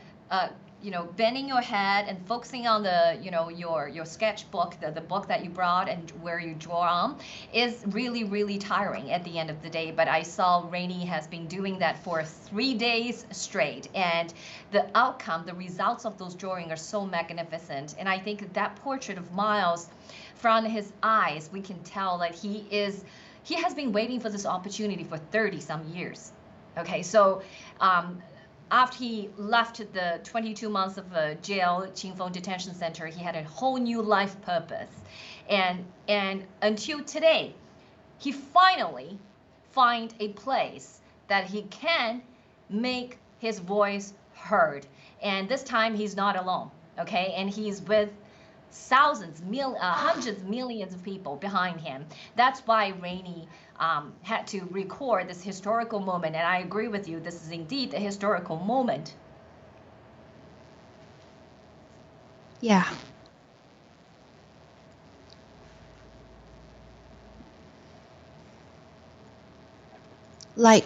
bending your head and focusing on the your sketchbook, the book that you brought and where you draw on, is really, really tiring at the end of the day. But I saw Rainey has been doing that for 3 days straight, and the outcome, the results of those drawings are so magnificent. And I think that portrait of Miles, from his eyes, we can tell that he has been waiting for this opportunity for 30 some years. Okay, so after he left the 22 months of jail, Qingfeng Detention Center, he had a whole new life purpose. And until today, he finally find a place that he can make his voice heard. And this time he's not alone, okay? And he's with thousands, hundreds, millions of people behind him. That's why Rainey had to record this historical moment. And I agree with you, this is indeed a historical moment. Yeah. Like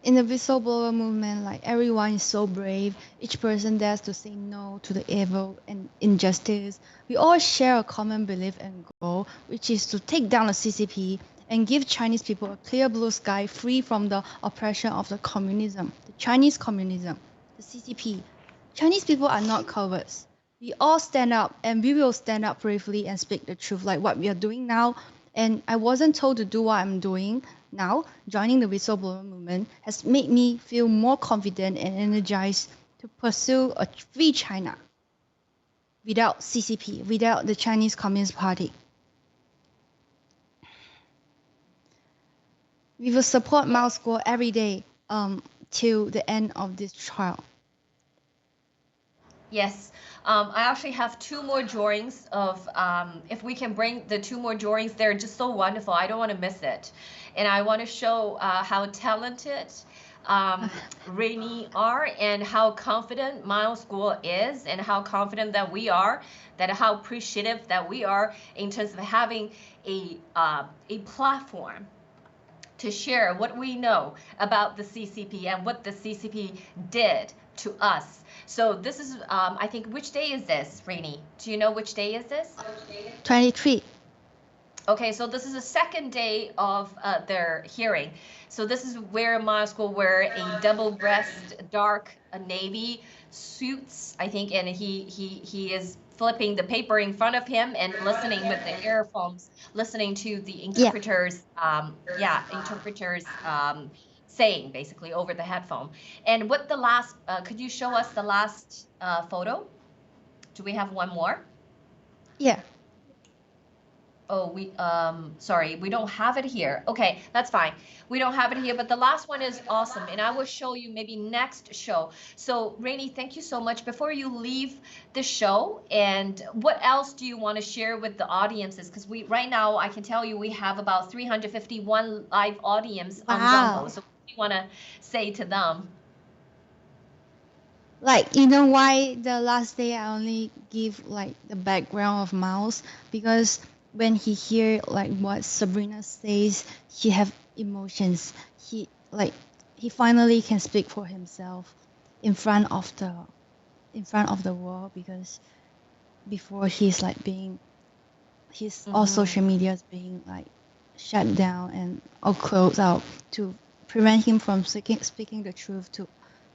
in the whistleblower movement, like everyone is so brave. Each person dares to say no to the evil and injustice. We all share a common belief and goal, which is to take down the CCP and give Chinese people a clear blue sky, free from the oppression of the communism, the Chinese communism, the CCP. Chinese people are not cowards. We all stand up, and we will stand up bravely and speak the truth, like what we are doing now. And I wasn't told to do what I'm doing now. Joining the whistleblower movement has made me feel more confident and energized to pursue a free China without CCP, without the Chinese Communist Party. We will support Miles Guo every day till the end of this trial. Yes, I actually have 2 more drawings of, if we can bring the 2 more drawings, they're just so wonderful. I don't want to miss it. And I want to show how talented Rainy are, and how confident Miles Guo is, and how confident that we are, that how appreciative that we are in terms of having a platform to share what we know about the CCP and what the CCP did to us. So this is, I think, which day is this, Rainy? Do you know which day is this? 23. Okay, so this is the second day of their hearing. So this is where Miles will wear a double-breast dark navy suits, I think, and he is flipping the paper in front of him and listening with the earphones, listening to the interpreters, interpreters saying basically over the headphone. And what the last, could you show us the last photo? Do we have one more? Yeah. Oh, sorry, we don't have it here. Okay, that's fine. We don't have it here, but the last one is awesome, and I will show you maybe next show. So, Rainy, thank you so much. Before you leave the show, and what else do you want to share with the audiences? Because right now, I can tell you we have about 351 live audience on Rumble. So, what do you want to say to them? Like, you know why the last day I only give like the background of Miles? Because when he hear like what Sabrina says, he have emotions. He finally can speak for himself in front of the world, because before he's like being, all social media is being like shut down and or closed out to prevent him from speaking the truth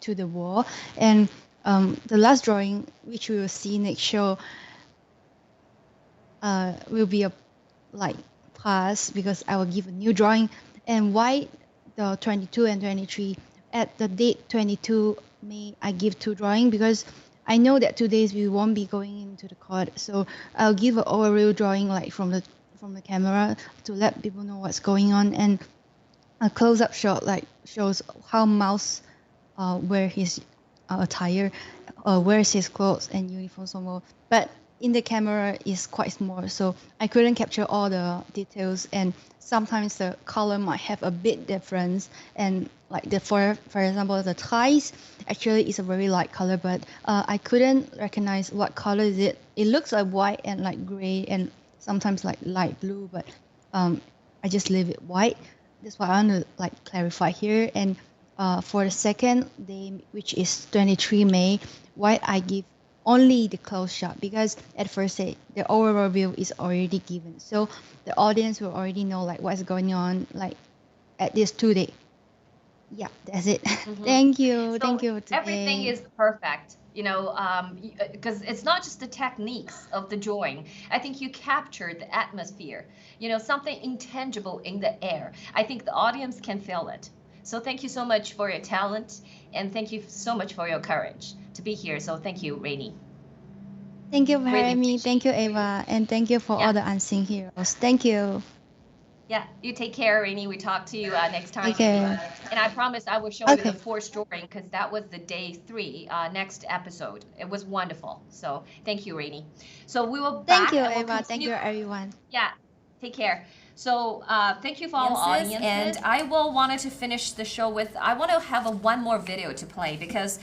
to the world. And the last drawing, which we will see next show, will be a like class, because I will give a new drawing. And why the 22 and 23? At the date 22 May, I give 2 drawings, because I know that 2 days we won't be going into the court. So I'll give an overall drawing like from the camera to let people know what's going on, and a close-up shot like shows how Miles wear his attire, wears his clothes and uniforms. But in the camera is quite small, so I couldn't capture all the details, and sometimes the color might have a bit difference. And like for example, the ties actually is a very light color, but I couldn't recognize what color is it. It looks like white and like gray and sometimes like light blue, but I just leave it white. That's why I want to like clarify here. And for the second day, which is 23 May, white I give only the close shot, because at first the overall view is already given, so the audience will already know like what's going on like at this 2 day. Yeah, that's it. Thank you. Thank you today. Everything is perfect, you know, because it's not just the techniques of the drawing. I think you captured the atmosphere, you know, something intangible in the air. I think the audience can feel it. So thank you so much for your talent, and thank you so much for your courage to be here. So thank you, Rainy. Thank you for having me. Thank you, Ava, and thank you for all the unseen heroes. Thank you. Yeah, you take care, Rainy. We talk to you next time. Okay. And I promise I will show you the 4th drawing, because that was the day 3 next episode. It was wonderful. So thank you, Rainy. So we will back. Thank you, Ava. Thank you, everyone. Yeah, take care. So thank you for all audiences. And I wanted to finish the show with, I want to have one more video to play, because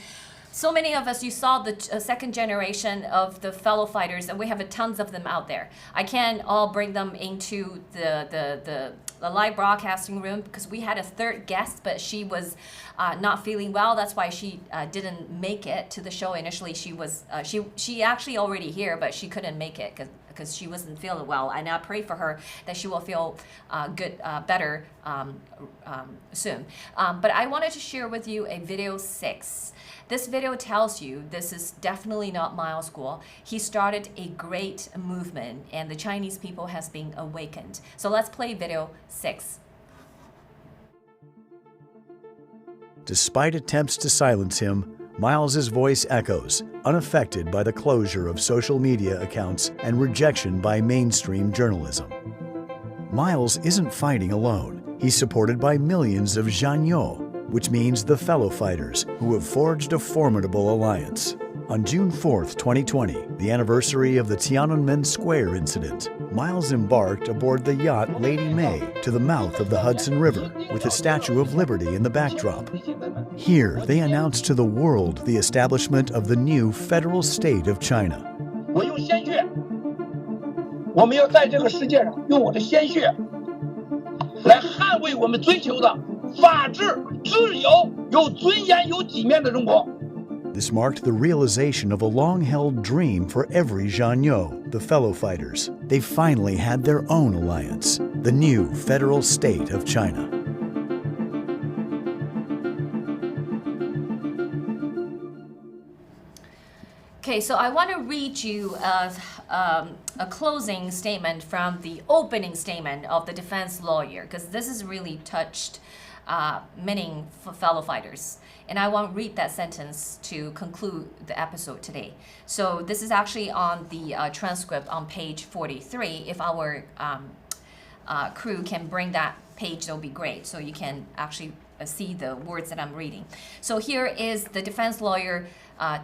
so many of us, you saw the second generation of the fellow fighters, and we have tons of them out there. I can't all bring them into the live broadcasting room, because we had a 3rd guest, but she was not feeling well. That's why she didn't make it to the show initially. She was she actually already here, but she couldn't make it because she wasn't feeling well. And I pray for her that she will feel better soon. But I wanted to share with you a video 6. This video tells you this is definitely not Miles Guo. He started a great movement, and the Chinese people has been awakened. So let's play video 6. Despite attempts to silence him, Miles's voice echoes, unaffected by the closure of social media accounts and rejection by mainstream journalism. Miles isn't fighting alone. He's supported by millions of Zhanyo, which means the fellow fighters, who have forged a formidable alliance. On June 4th, 2020, the anniversary of the Tiananmen Square incident, Miles embarked aboard the yacht Lady May to the mouth of the Hudson River with the Statue of Liberty in the backdrop. Here, they announced to the world the establishment of the new federal state of China. 我用鲜血，我们要在这个世界上用我的鲜血来捍卫我们追求的法治、自由、有尊严、有体面的中国。 This marked the realization of a long-held dream for every Zhanyo, the fellow fighters. They finally had their own alliance, the new federal state of China. Okay, so I want to read you a closing statement from the opening statement of the defense lawyer, because this has really touched many fellow fighters. And I want to read that sentence to conclude the episode today. So this is actually on the transcript on page 43. If our crew can bring that page, that would be great. So you can actually see the words that I'm reading. So here is the defense lawyer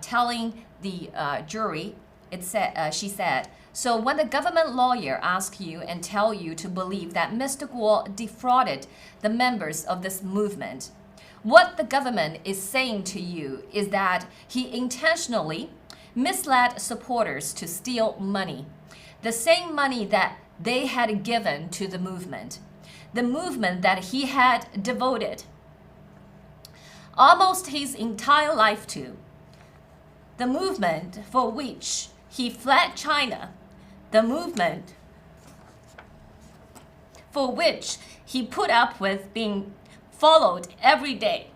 telling the jury. She said, so when the government lawyer asks you and tell you to believe that Mr. Guo defrauded the members of this movement, what the government is saying to you is that he intentionally misled supporters to steal money, the same money that they had given to the movement that he had devoted almost his entire life to, the movement for which he fled China, the movement for which he put up with being followed every day,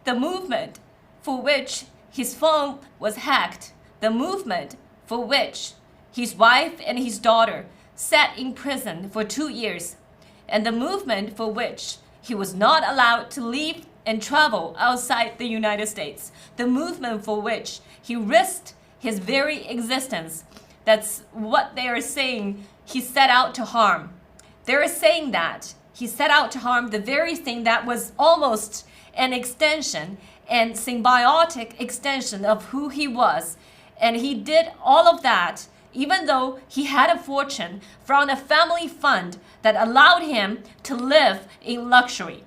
the movement for which his phone was hacked, the movement for which his wife and his daughter sat in prison for 2 years, and the movement for which he was not allowed to leave and travel outside the United States, the movement for which he risked his very existence. That's what they are saying he set out to harm. They're saying that he set out to harm the very thing that was almost an extension and symbiotic extension of who he was. And he did all of that even though he had a fortune from a family fund that allowed him to live in luxury.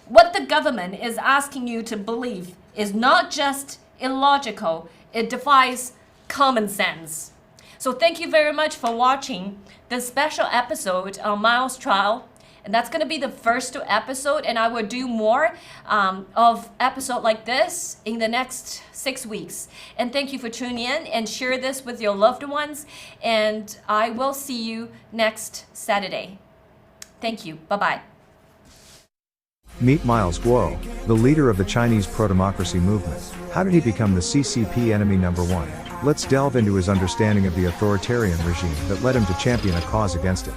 What the government is asking you to believe is not just illogical, it defies common sense. So thank you very much for watching this special episode on Miles' trial. And that's going to be the first 2 episodes, and I will do more of episodes like this in the next 6 weeks. And thank you for tuning in, and share this with your loved ones. And I will see you next Saturday. Thank you. Bye-bye. Meet Miles Guo, the leader of the Chinese pro-democracy movement. How did he become the CCP enemy #1? Let's delve into his understanding of the authoritarian regime that led him to champion a cause against it.